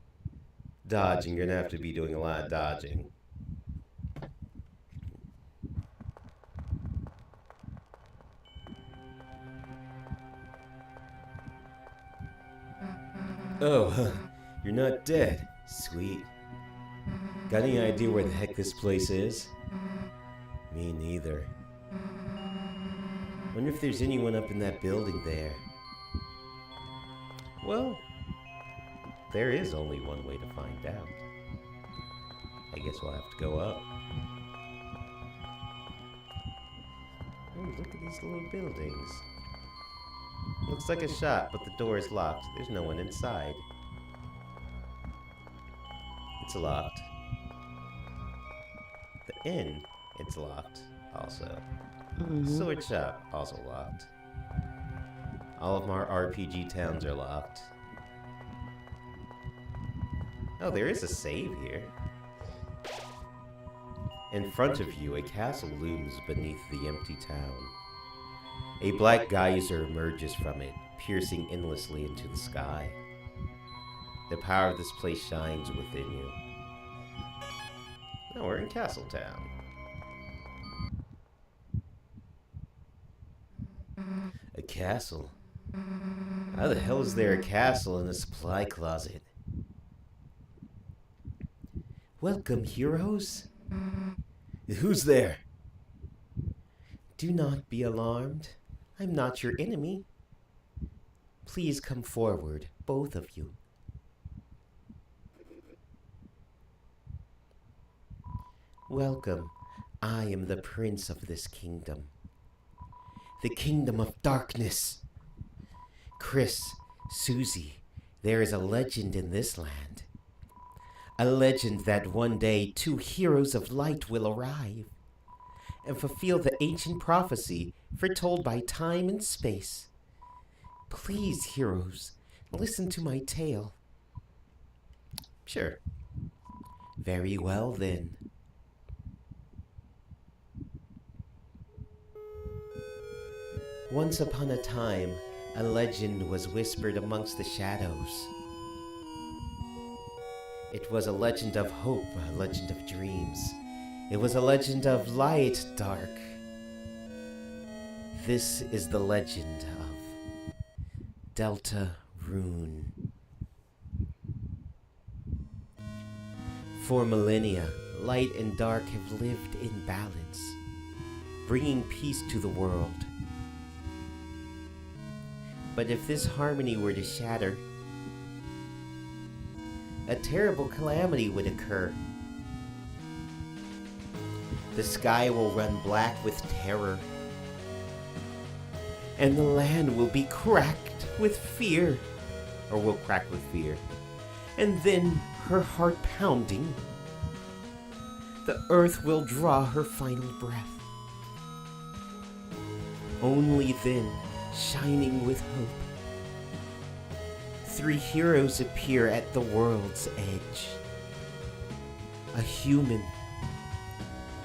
dodging. You're going to have to be doing a lot of dodging. Oh, huh. You're not dead. Sweet. Got any idea where the heck this place is? Me neither. Wonder if there's anyone up in that building there. Well, there is only one way to find out. I guess we'll have to go up. Oh, look at these little buildings. Looks like a shop, but the door is locked. There's no one inside. It's locked. The inn, it's locked also. Sword shop, also locked. All of our RPG towns are locked. Oh, there is a save here. In front of you, a castle looms beneath the empty town. A black geyser emerges from it, piercing endlessly into the sky. The power of this place shines within you. Now we're in Castletown. A castle? How the hell is there a castle in a supply closet? Welcome, heroes. Who's there? Do not be alarmed. I'm not your enemy. Please come forward, both of you. Welcome. I am the prince of this kingdom. The kingdom of darkness. Chris, Susie, there is a legend in this land. A legend that one day 2 heroes of light will arrive and fulfill the ancient prophecy foretold by time and space. Please, heroes, listen to my tale. Sure. Very well, then. Once upon a time, a legend was whispered amongst the shadows. It was a legend of hope, a legend of dreams. It was a legend of light, dark. This is the legend of Deltarune. For millennia, light and dark have lived in balance, bringing peace to the world. But if this harmony were to shatter, a terrible calamity would occur. The sky will run black with terror, and the land will be cracked with fear, or will crack with fear, and then her heart pounding, the earth will draw her final breath. Only then, shining with hope, 3 heroes appear at the world's edge. A human,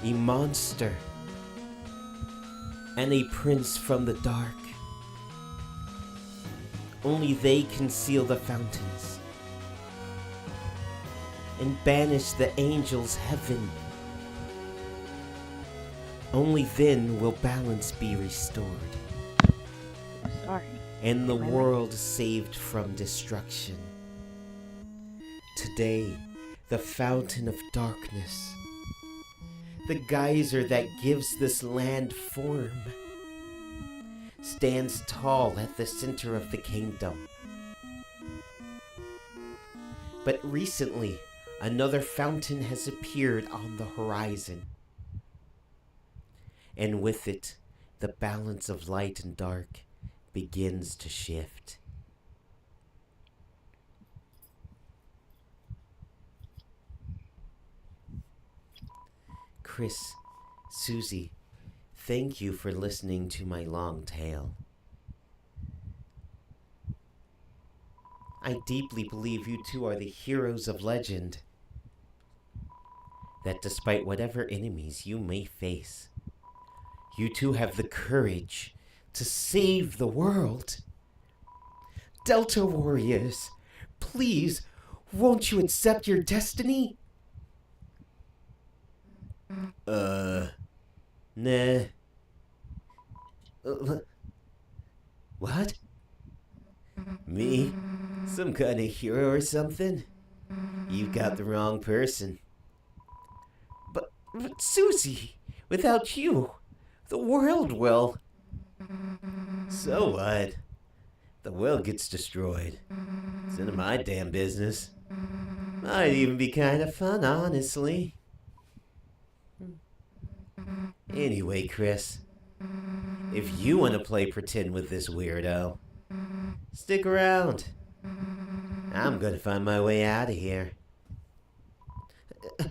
a monster, and a prince from the dark. Only they can seal the fountains and banish the angels' heaven. Only then will balance be restored. Sorry. And the world saved from destruction. Today, the fountain of darkness, the geyser that gives this land form, stands tall at the center of the kingdom. But recently, another fountain has appeared on the horizon. And with it, the balance of light and dark begins to shift. Chris, Susie, thank you for listening to my long tale. I deeply believe you two are the heroes of legend. That despite whatever enemies you may face, you two have the courage to save the world. Delta Warriors, please, won't you accept your destiny? Nah. What? Me? Some kind of hero or something? You got the wrong person. But Susie, without you, the world will. So what? The world gets destroyed. It's none of my damn business. Might even be kind of fun, honestly. Anyway, Chris, if you want to play pretend with this weirdo, stick around. I'm gonna find my way out of here.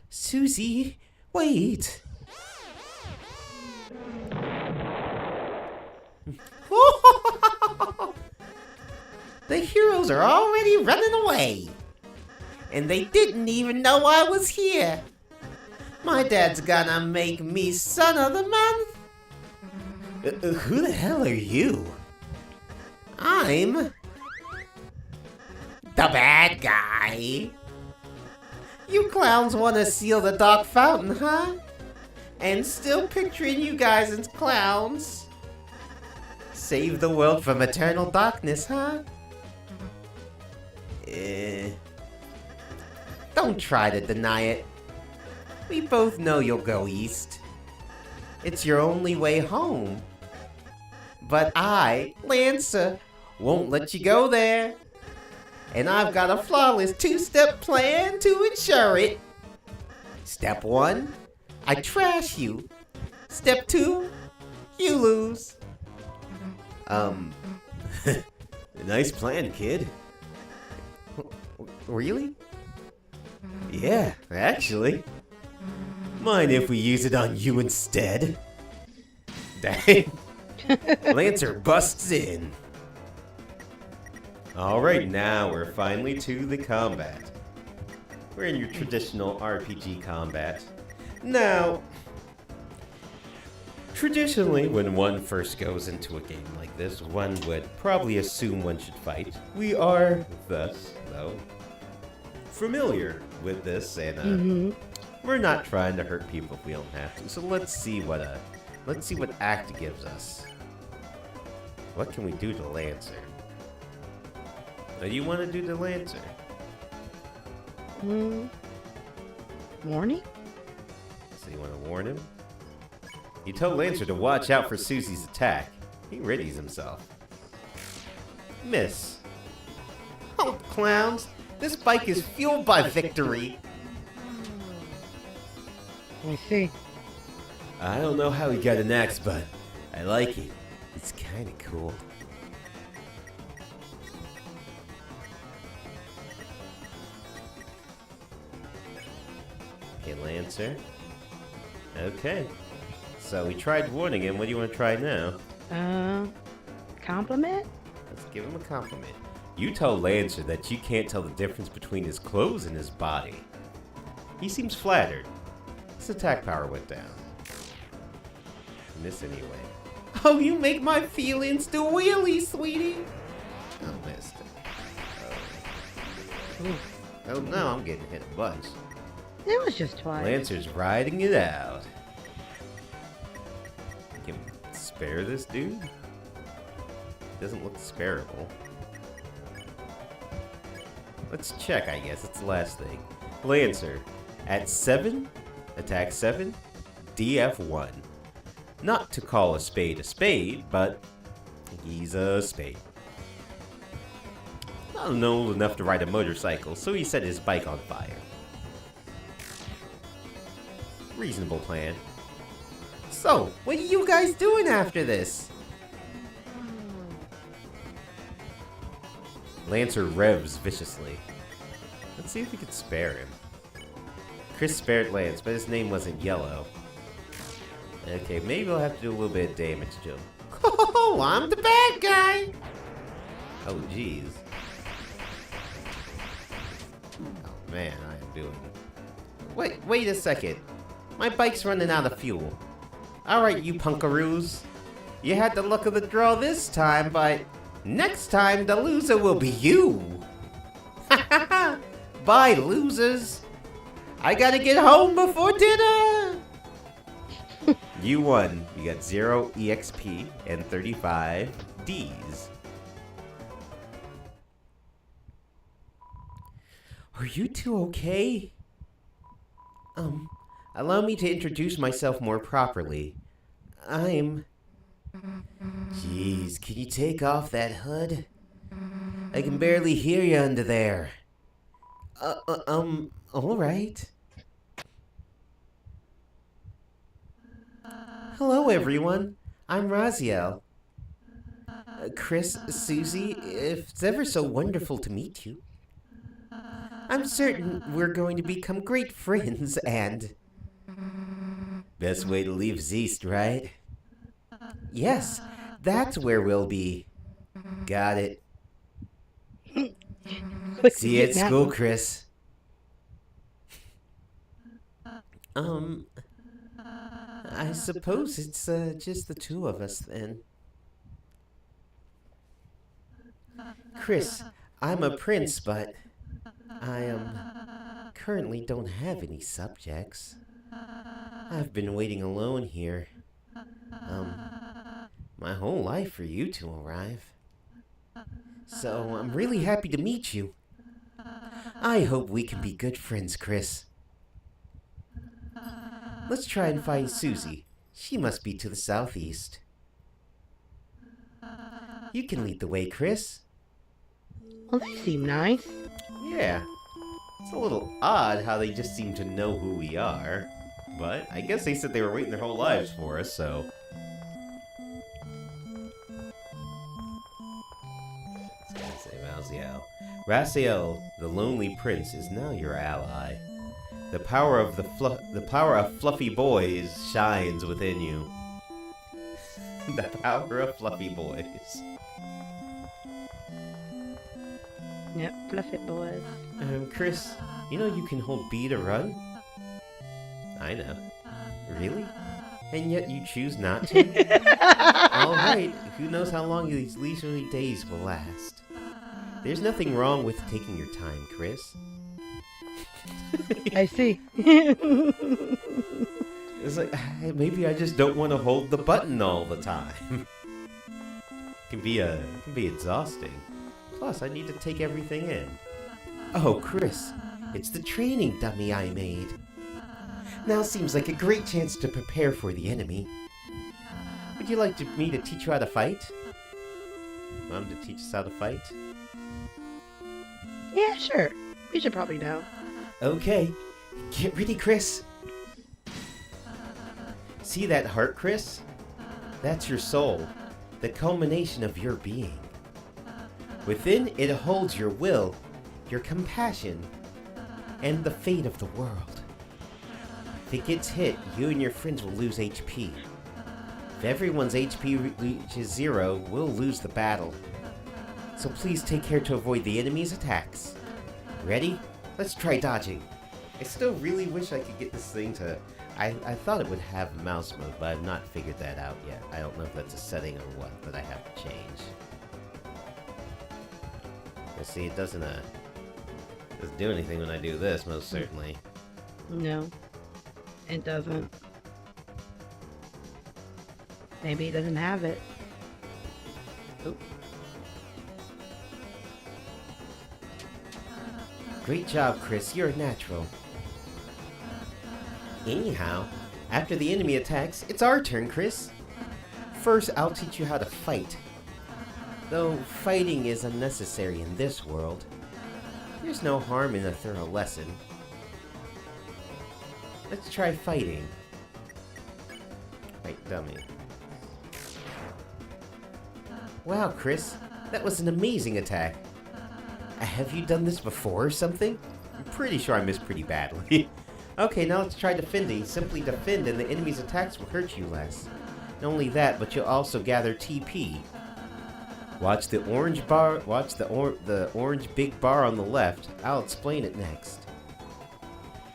Susie, wait! The heroes are already running away. And they didn't even know I was here. My dad's gonna make me son of the month. Who the hell are you? I'm the bad guy. You clowns want to seal the dark fountain, huh? And still picturing you guys as clowns. Save the world from eternal darkness, huh? Don't try to deny it. We both know you'll go east. It's your only way home. But I, Lancer, won't let you go there. And I've got a flawless two-step plan to ensure it. Step 1, I trash you. Step 2, you lose. Nice plan, kid. Really? Yeah, actually. Mind if we use it on you instead? Dang. Lancer busts in. Alright, now we're finally to the combat. We're in your traditional RPG combat. Now, traditionally, when one first goes into a game like this, one would probably assume one should fight. We are, thus, though, familiar with this, and we're not trying to hurt people if we don't have to. So let's see what Act gives us. What can we do to Lancer? What do you want to do to Lancer? Warning? So you want to warn him? You told Lancer to watch out for Susie's attack. He readies himself. Miss. Oh, clowns! This bike is fueled by victory! I see. I don't know how he got an axe, but I like it. It's kinda cool. Okay, Lancer. Okay. So we tried warning him. What do you want to try now? Compliment? Let's give him a compliment. You told Lancer that you can't tell the difference between his clothes and his body. He seems flattered. His attack power went down. Miss anyway. Oh, you make my feelings do wheelie, sweetie. Oh, missed it. Oh no, I'm getting hit a bunch. It was just twice. Lancer's riding it out. Can we spare this dude? Doesn't look spareable. Let's check, I guess. It's the last thing. Lancer, at 7, attack 7, DF 1. Not to call a spade, but he's a spade. Not old enough to ride a motorcycle, so he set his bike on fire. Reasonable plan. So, what are you guys doing after this? Lancer revs viciously. Let's see if we can spare him. Chris spared Lance, but his name wasn't yellow. Okay, maybe I'll have to do a little bit of damage to him. Oh, I'm the bad guy! Oh, jeez. Oh, man, I am doing it. Wait a second. My bike's running out of fuel. Alright, you punkaroos. You had the luck of the draw this time, but next time the loser will be you. Ha ha ha! Bye, losers. I gotta get home before dinner. You won. You got 0 EXP and 35 Ds. Are you two okay? Allow me to introduce myself more properly. I'm... Jeez, can you take off that hood? I can barely hear you under there. Alright. Hello, everyone. I'm Raziel. Chris, Susie, it's ever so wonderful to meet you. I'm certain we're going to become great friends and... Best way to leave is east, right? Yes, that's where we'll be. Got it. See you at school, Chris. I suppose it's just the two of us then. Chris, I'm a prince, but I currently don't have any subjects. I've been waiting alone here. My whole life for you to arrive. So I'm really happy to meet you. I hope we can be good friends, Chris. Let's try and find Susie. She must be to the southeast. You can lead the way, Chris. Well, they seem nice. Yeah. It's a little odd how they just seem to know who we are. But I guess they said they were waiting their whole lives for us, so... Raziel, the lonely prince, is now your ally. The power of fluffy boys shines within you. The power of fluffy boys. Yep, fluffy boys. Chris, you know you can hold B to run? I know. Really? And yet you choose not to? Alright, who knows how long these leisurely days will last. There's nothing wrong with taking your time, Chris. I see. It's like, maybe I just don't want to hold the button all the time. Can be exhausting. Plus, I need to take everything in. Oh, Chris, it's the training dummy I made. Now seems like a great chance to prepare for the enemy. Would you like me to teach you how to fight? Mom, to teach us how to fight? Yeah, sure. We should probably know. Okay, get ready, Chris. See that heart, Chris? That's your soul, the culmination of your being. Within it holds your will, your compassion, and the fate of the world. If it gets hit, you and your friends will lose HP. If everyone's HP reaches 0, we'll lose the battle. So please take care to avoid the enemy's attacks. Ready? Let's try dodging. I still really wish I could get this thing to... I thought it would have mouse mode, but I've not figured that out yet. I don't know if that's a setting or what that I have to change. Let's see, it doesn't do anything when I do this, most certainly. No, it doesn't. Maybe it doesn't have it. Oh. Great job, Chris. You're a natural. Anyhow, after the enemy attacks, it's our turn, Chris. First, I'll teach you how to fight. Though fighting is unnecessary in this world, there's no harm in a thorough lesson. Let's try fighting. Right, dummy. Wow, Chris, that was an amazing attack. Have you done this before or something? I'm pretty sure I missed pretty badly. Okay, now let's try defending. Simply defend and the enemy's attacks will hurt you less. Not only that, but you'll also gather TP. Watch the orange bar, watch the orange big bar on the left. I'll explain it next.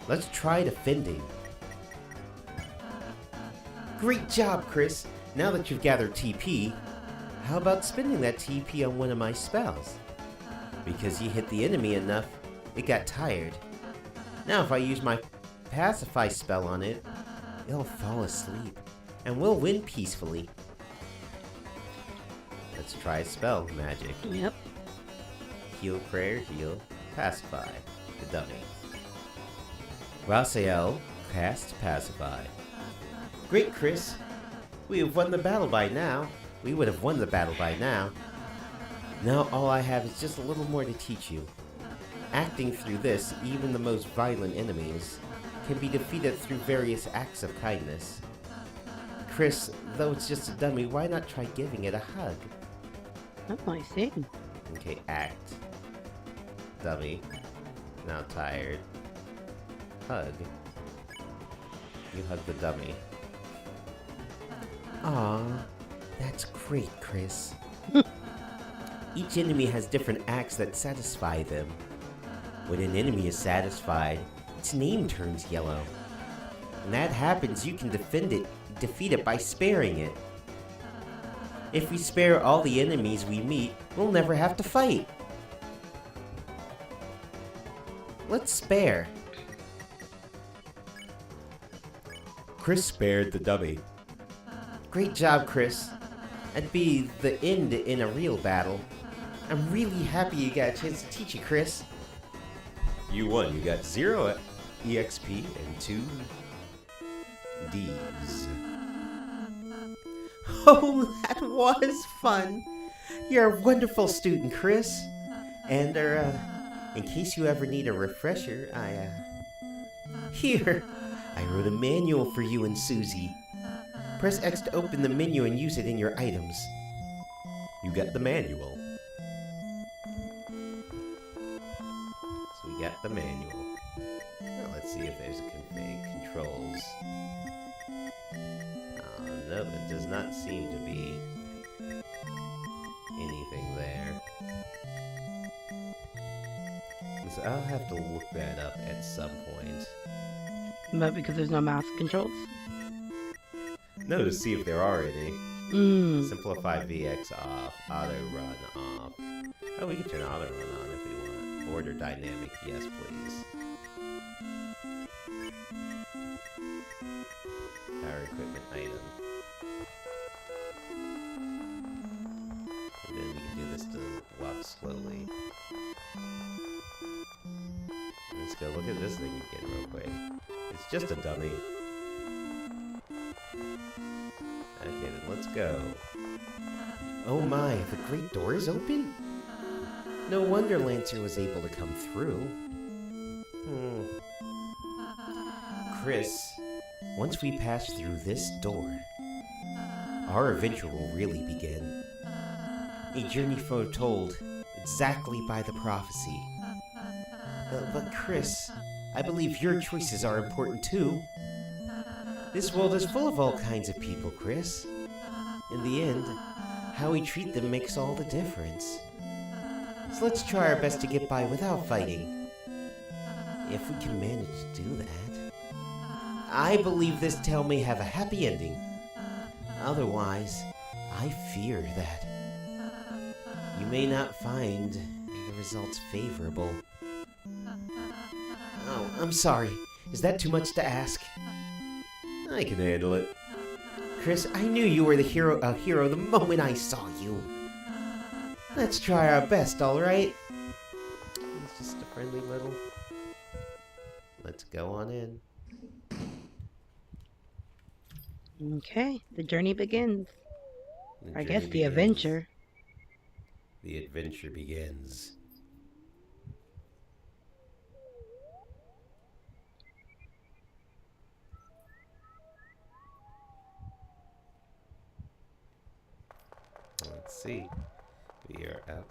Let's try defending. Great job, Chris. Now that you've gathered TP, how about spending that TP on one of my spells? Because you hit the enemy enough, it got tired. Now if I use my pacify spell on it, it'll fall asleep, and we'll win peacefully. Let's try spell magic. Yep. Heal, prayer, heal, pacify, the dummy. Rasael, cast pacify. Great, Chris. We have won the battle by now. We would have won the battle by now. Now all I have is just a little more to teach you. Acting through this, even the most violent enemies can be defeated through various acts of kindness. Chris, though it's just a dummy, why not try giving it a hug? Oh, I see. Okay, act. Dummy. Now tired. Hug. You hug the dummy. Aw, that's great, Chris. Each enemy has different acts that satisfy them. When an enemy is satisfied, its name turns yellow. When that happens, you can defeat it by sparing it. If we spare all the enemies we meet, we'll never have to fight. Let's spare. Chris spared the dummy. Great job, Chris. That'd be the end in a real battle. I'm really happy you got a chance to teach you, Chris. You won. You got 0 EXP and 2 Ds. Oh, that was fun. You're a wonderful student, Chris. And, in case you ever need a refresher, Here, I wrote a manual for you and Susie. Press X to open the menu and use it in your items. You got the manual. So we got the manual. Now let's see if there's a controls. No, it does not seem to be anything there. So I'll have to look that up at some point. But because there's no mouse controls? No, to see if there are any. Simplify VX off. Auto run off. Oh, we can turn auto run on if we want. Border dynamic, yes please. Power equipment item. And then we can do this to walk slowly. Let's go look at this thing again real quick. It's just a dummy. Okay, then let's go. Oh my, the great door is open? No wonder Lancer was able to come through. Chris, once we pass through this door, our adventure will really begin. A journey foretold exactly by the prophecy. But Chris, I believe your choices are important too. This world is full of all kinds of people, Chris. In the end, how we treat them makes all the difference. So let's try our best to get by without fighting. If we can manage to do that. I believe this tale may have a happy ending. Otherwise, I fear that you may not find the results favorable. Oh, I'm sorry. Is that too much to ask? I can handle it. Chris, I knew you were a hero the moment I saw you. Let's try our best, alright? It's just a friendly little... Let's go on in. Okay, the journey begins. I guess the begins. adventure. The adventure begins. Let's see. We are out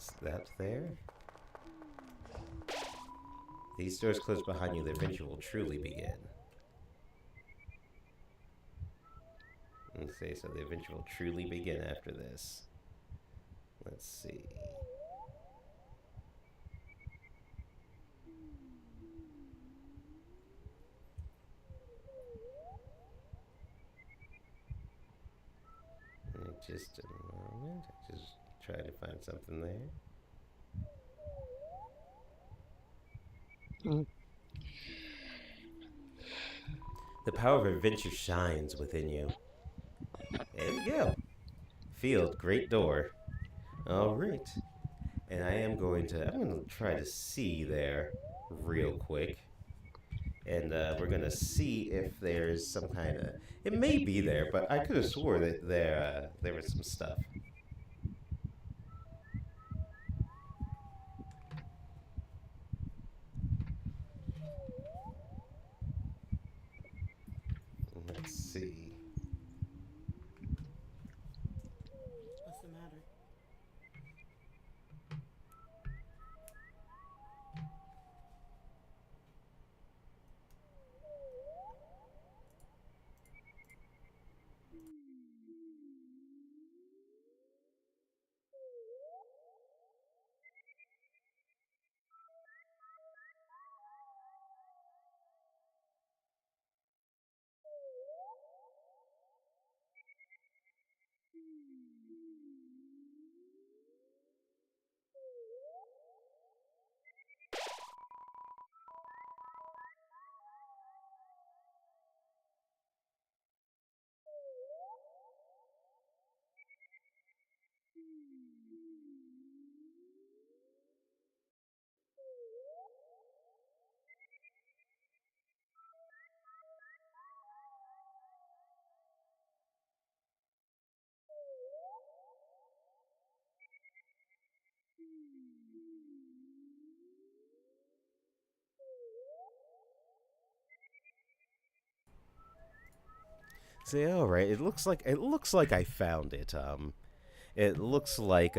there. These doors close behind you, the adventure will truly begin. Okay, so the adventure will truly begin after this. Let's see. Just a moment. I just try to find something there. Mm. The power of adventure shines within you. There we go. Field, great door. All right. And I'm going to try to see there real quick. And we're going to see if there's some kind of, it may be there, but I could have swore that there was some stuff. Let's see. What's the matter? See, all right. It looks like I found it. It looks like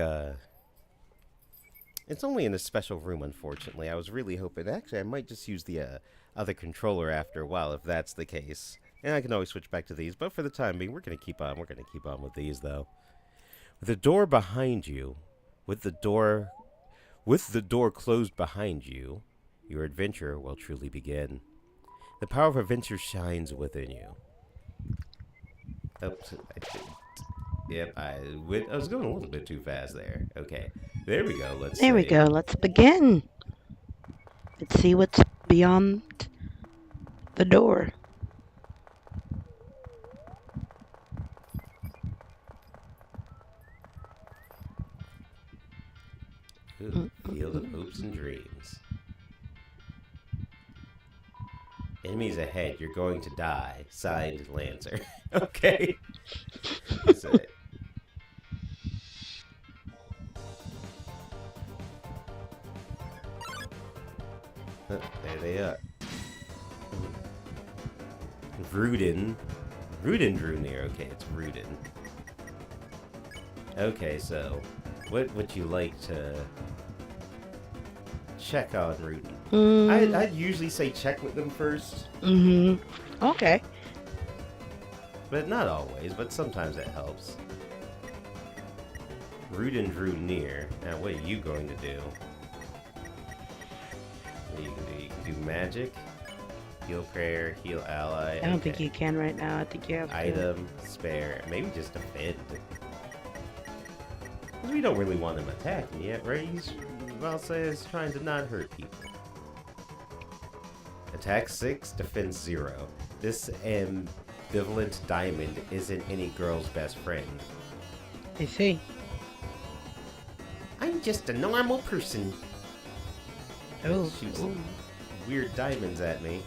it's only in a special room. Unfortunately, I was really hoping. Actually, I might just use the other controller after a while if that's the case. And I can always switch back to these. But for the time being, we're gonna keep on. We're gonna keep on with these though. With the door behind you, with the door, with the door closed behind you, your adventure will truly begin. The power of adventure shines within you. Oops, yep, I was going a little bit too fast there. Okay, there we go. Let's There we say. go. Let's begin. Let's see what's beyond the door. Ooh, field of hopes and dreams. Enemies ahead, you're going to die. Signed, Lancer. Okay. That's it. There they are. Rudin. Rudin drew near. Okay, it's Rudin. Okay, so what would you like to check on Rudin? I'd usually say check with them first, Okay. but not always, but sometimes it helps. Rudin drew near. Now, what are you going to do? What you can do? You can do magic, heal prayer, heal ally. I don't think you can right now. I think you have to. Item, spare, maybe just defend. We don't really want him attacking yet, right? I'll say he's trying to not hurt people. Attack 6, defense 0. This ambivalent diamond isn't any girl's best friend. I see. I'm just a normal person. Oh. Shoots weird diamonds at me.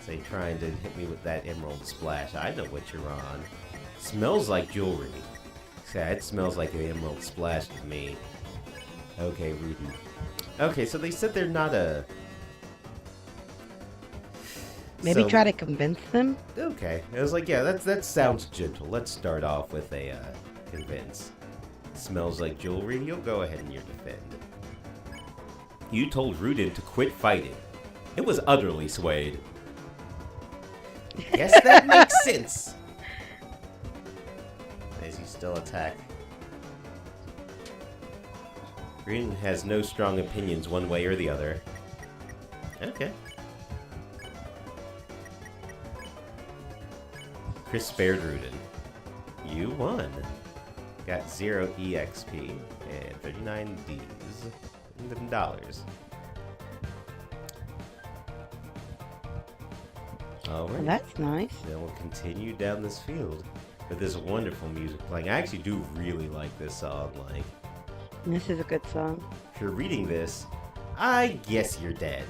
Say trying to hit me with that emerald splash. I know what you're on. Smells like jewelry. Yeah, it smells like an emerald splash to me. Okay, Rudin. Okay, so they said they're not a... Maybe try to convince them. Okay, I was like, yeah, that sounds gentle. Let's start off with a convince. Smells like jewelry. You'll go ahead and you defend. You told Rudin to quit fighting. It was utterly swayed. Guess that makes nonsense! As you still attack. Green has no strong opinions one way or the other. Okay. Chris spared Rudin. You won. Got 0 EXP and 39 Ds. $. Alright. Well, that's nice. Then we'll continue down this field with this wonderful music playing. I actually do really like this song. Like, This is a good song. if you're reading this, I guess you're dead.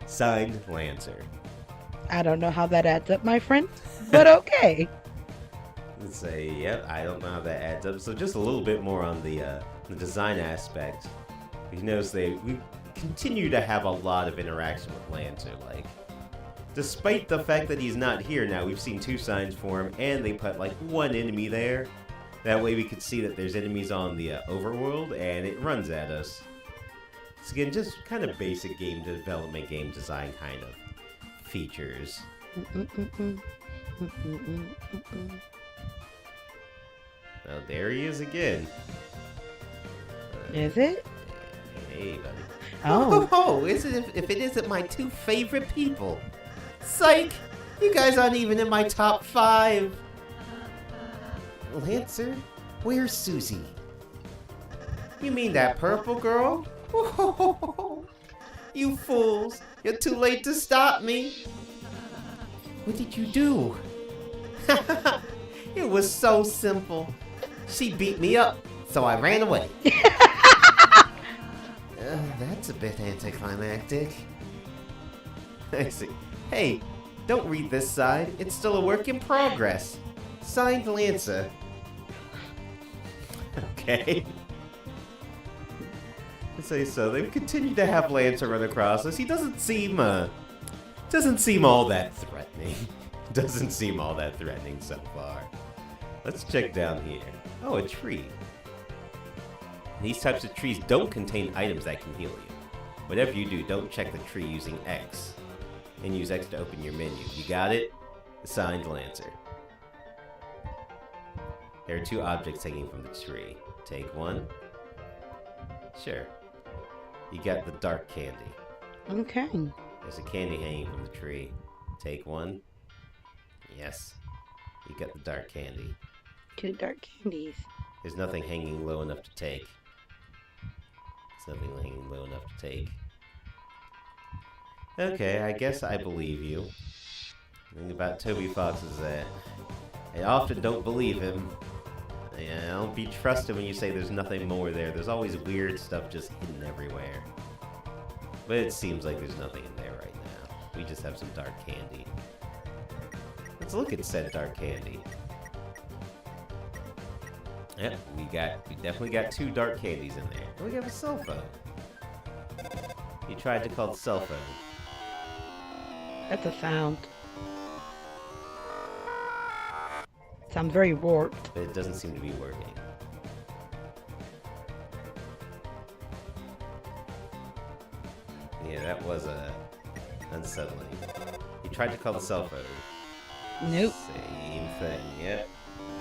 Signed, Lancer. I don't know how that adds up, my friend, but okay. Let's say, yep, I don't know how that adds up. So just a little bit more on the design aspect. You notice we continue to have a lot of interaction with Lancer. Like, despite the fact that he's not here now, we've seen 2 signs for him, and they put like 1 enemy there. That way we could see that there's enemies on the overworld, and it runs at us. So again, just kind of basic game development, game design kind of features. Well, there he is again. Is it? Hey, buddy. Oh. Is it if it isn't my 2 favorite people? Psych! You guys aren't even in my top 5. Lancer, where's Susie? You mean that purple girl? You fools! You're too late to stop me! What did you do? It was so simple. She beat me up, so I ran away. That's a bit anticlimactic. I see. Hey, don't read this side. It's still a work in progress. Signed, Lancer. Okay. So they've continued to have Lancer run across us. He doesn't seem all that threatening. Doesn't seem all that threatening so far. Let's check down here. Oh, a tree. These types of trees don't contain items that can heal you. Whatever you do, don't check the tree using X. And use X to open your menu. You got it? Signed, Lancer. There are 2 objects hanging from the tree. Take one. Sure. You got the dark candy. Okay. There's a candy hanging from the tree. Take one. Yes. You got the dark candy. 2 dark candies. There's nothing hanging low enough to take. There's nothing hanging low enough to take. Okay, I guess I believe you. The thing about Toby Fox is that I often don't believe him. Yeah, I'll be trusted when you say there's nothing more there. There's always weird stuff just hidden everywhere. But it seems like there's nothing in there right now. We just have some dark candy. Let's look at said dark candy. Yep, we definitely got 2 dark candies in there. And we have a cell phone. You tried to call the cell phone. That's a sound. Sounds very warped. But it doesn't seem to be working. Yeah, that was unsettling. You tried to call the cell phone. Nope. Same thing, yep.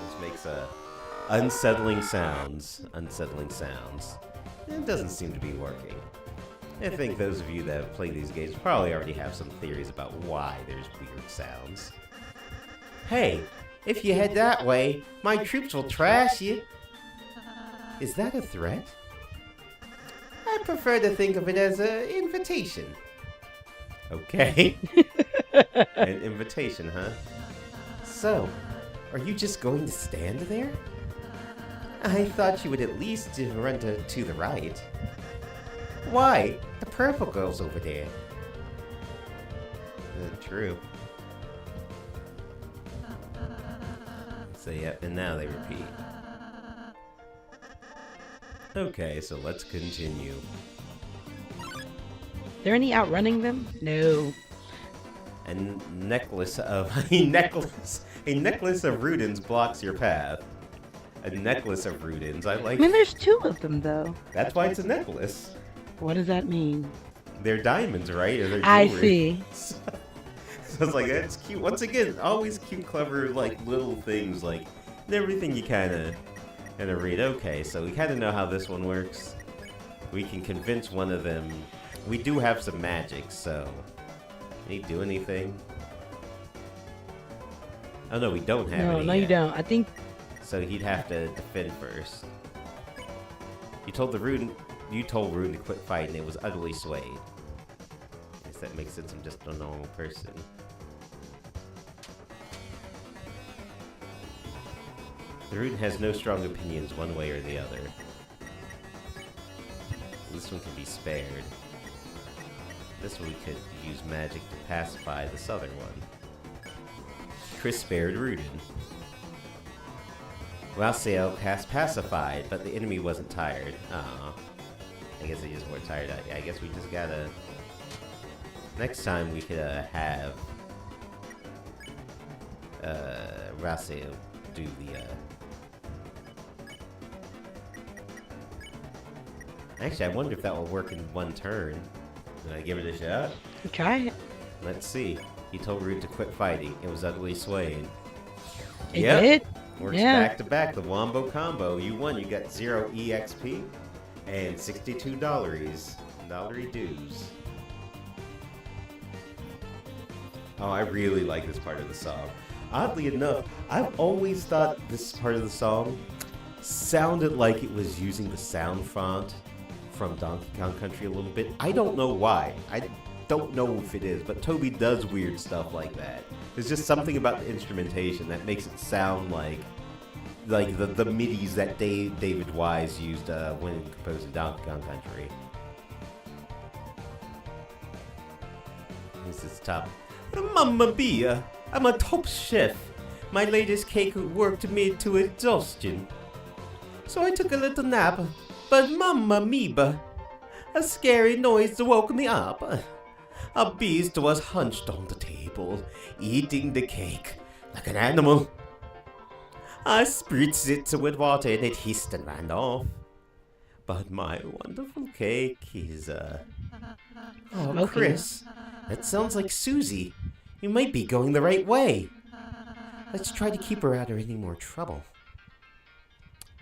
This makes unsettling sounds. Unsettling sounds. It doesn't seem to be working. I think those of you that have played these games probably already have some theories about why there's weird sounds. Hey, if you head that way, my troops will trash you. Is that a threat? I prefer to think of it as an invitation. Okay. An invitation, huh? So, are you just going to stand there? I thought you would at least run to the right. Why? The purple girl's over there. True. So yep, and now they repeat. Okay, so let's continue. There any outrunning them? No. A necklace of a necklace of Rudins blocks your path. A necklace of Rudins. I like. I mean, there's 2 of them though. That's why it's a necklace. What does that mean? They're diamonds, right? Or they're I jewelry. see. I was like, that's cute. Once again, always cute, clever, like, little things, like, and everything you kind of read. Okay, so we kind of know how this one works. We can convince one of them. We do have some magic, so... Can he do anything? Oh, no, we don't have any No, yet. you don't. I think... So he'd have to defend first. You told Rune to quit fighting. It was utterly swayed. I guess that makes sense. I'm just a normal person. Rune has no strong opinions one way or the other. This one can be spared. This one we could use magic to pacify this other one. Chris spared Rudin. Raziel cast pacified, but the enemy wasn't tired. Aw. I guess they just weren't tired. I guess we just gotta... Next time we could have... Raziel do the... Actually, I wonder if that will work in one turn. Did I give it a shot? Try it. Let's see. He told Rude to quit fighting. It was utterly swayed. It did? Works Yeah. back to back. The Wombo combo. You won. You got 0 EXP and $62 dollary dues. Oh, I really like this part of the song. Oddly enough, I've always thought this part of the song sounded like it was using the sound font from Donkey Kong Country a little bit. I don't know why. I don't know if it is, but Toby does weird stuff like that. There's just something about the instrumentation that makes it sound like the MIDIs that David Wise used when composing Donkey Kong Country. This is top. Mamma mia! I'm a top chef. My latest cake worked me to exhaustion. So I took a little nap, but mamma mia! A scary noise woke me up. A beast was hunched on the table, eating the cake like an animal. I spritzed it with water and it hissed and ran off. But my wonderful cake is, Oh, Smoking. Chris, that sounds like Susie. You might be going the right way. Let's try to keep her out of any more trouble.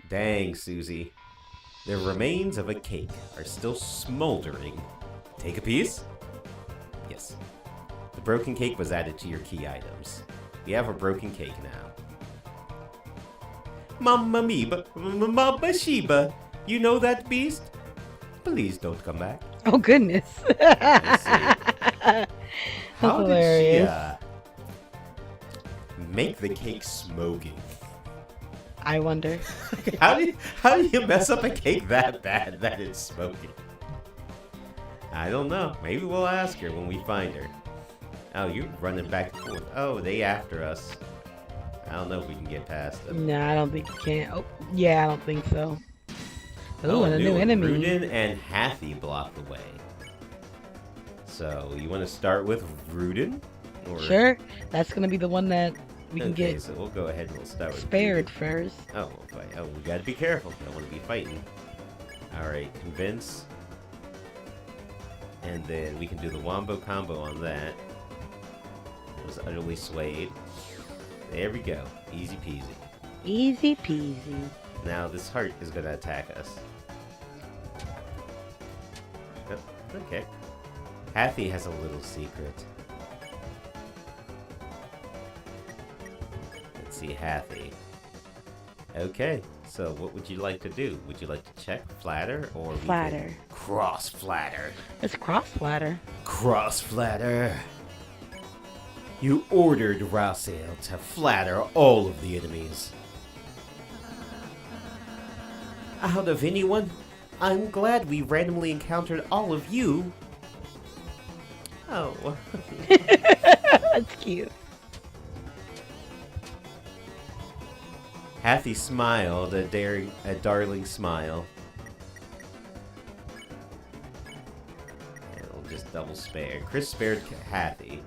Dang, Susie. The remains of a cake are still smoldering. Take a piece? Yes. The broken cake was added to your key items. You have a broken cake now. Mamma mia, Mamma Sheba. You know that beast? Please don't come back. Oh, goodness. Let's see. How did she hilarious. make the cake smoking? I wonder. How do you mess up a cake that bad that it's smoking? I don't know. Maybe we'll ask her when we find her. Oh, you're running back and forth. Oh, they after us. I don't know if we can get past them. No, I don't think you can. Oh, yeah, I don't think so. Ooh, Oh, and a new one. enemy. Rudin and Hathy block the way. So, you want to start with Rudin? Or... Sure. That's going to be the one that we can Okay, get so we'll go ahead and we'll start with spared Rudin. first. Oh, we'll fight. Oh, we gotta be careful. Don't want to be fighting. Alright, convince. And then we can do the Wombo combo on that. It was utterly swayed. There we go. Easy peasy. Easy peasy. Now this heart is gonna attack us. Oh, okay. Hathy has a little secret. Let's see, Hathy. Okay, so what would you like to do? Would you like to check flatter or we Flatter. can cross flatter? It's cross flatter. Cross flatter. You ordered Raziel to flatter all of the enemies. Out of anyone, I'm glad we randomly encountered all of you. Oh. That's cute. Hathy smiled, a darling smile. And we'll just double spare. Chris spared Hathy.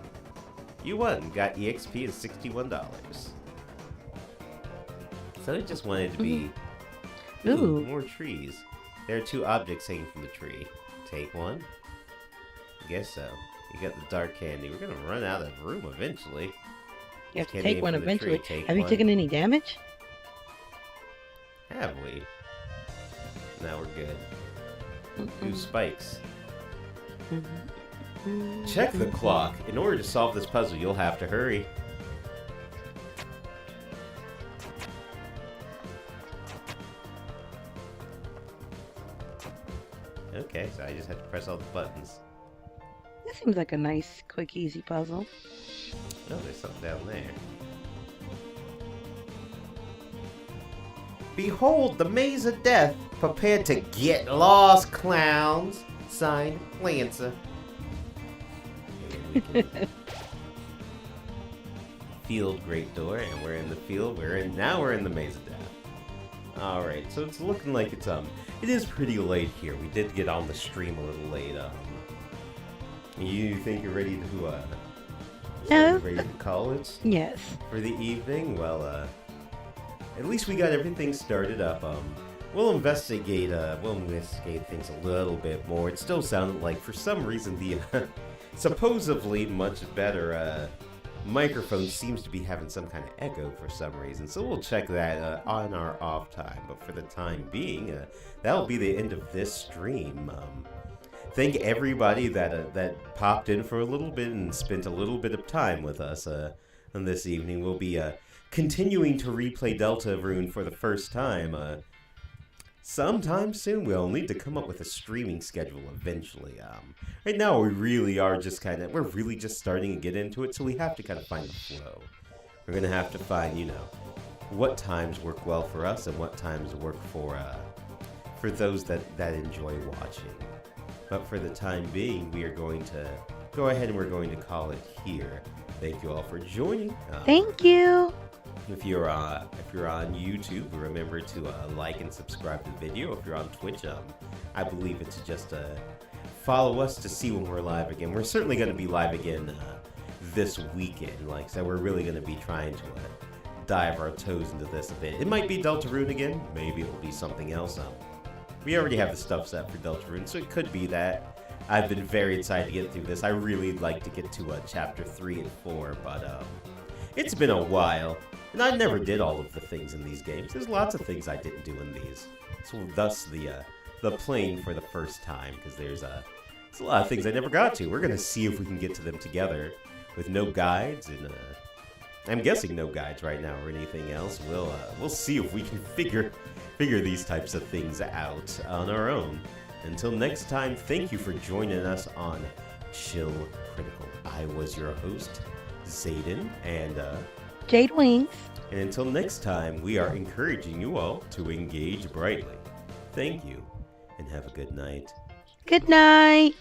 You won, got EXP of $61. So it just wanted to be... Ooh. More trees. There are 2 objects hanging from the tree. Take one. Guess so. You got the dark candy. We're gonna run out of room eventually. You have to Candy take in one from the tree. eventually. Take Have you one. taken any damage? Have we? Now we're good. Ooh, Mm-mm. spikes. Mhm. Check the clock. In order to solve this puzzle, you'll have to hurry. Okay, so I just have to press all the buttons. This seems like a nice, quick, easy puzzle. Oh, there's something down there. Behold the maze of death. Prepare to get lost, clowns. Signed, Lancer. Field great door, and we're in the field. Now we're in the maze of death. All right, so it's looking like it is pretty late here. We did get on the stream a little late. You think you're ready to No. ready to call it Yes. for the evening? Well, at least we got everything started up. We'll investigate things a little bit more. It still sounded like, for some reason, the supposedly much better microphone seems to be having some kind of echo for some reason. So we'll check that on our off time. But for the time being, that'll be the end of this stream. Thank everybody that popped in for a little bit and spent a little bit of time with us on this evening. We'll be continuing to replay Deltarune for the first time sometime soon. We'll need to come up with a streaming schedule eventually. Right now we really are just we're really just starting to get into it, so we have to kind of find the flow. We're gonna have to find, what times work well for us and what times work for those that enjoy watching. But for the time being, we are going to go ahead and we're going to call it here. Thank you all for joining. Thank you. If you're on YouTube, remember to like and subscribe to the video. If you're on Twitch, I believe it's just follow us to see when we're live again. We're certainly going to be live again this weekend. Like I said, we're really going to be trying to dive our toes into this a bit. It might be Deltarune again. Maybe it'll be something else. We already have the stuff set for Deltarune, so it could be that. I've been very excited to get through this. I really like to get to Chapter 3 and 4, but it's been a while. And I never did all of the things in these games. There's lots of things I didn't do in these. So thus the playing for the first time, because there's a lot of things I never got to. We're going to see if we can get to them together with no guides, and I'm guessing no guides right now or anything else. We'll see if we can figure these types of things out on our own. Until next time, thank you for joining us on Chill Critical. I was your host, Zaden, and Jade Wings. And until next time, we are encouraging you all to engage brightly. Thank you, and have a good night. Good night.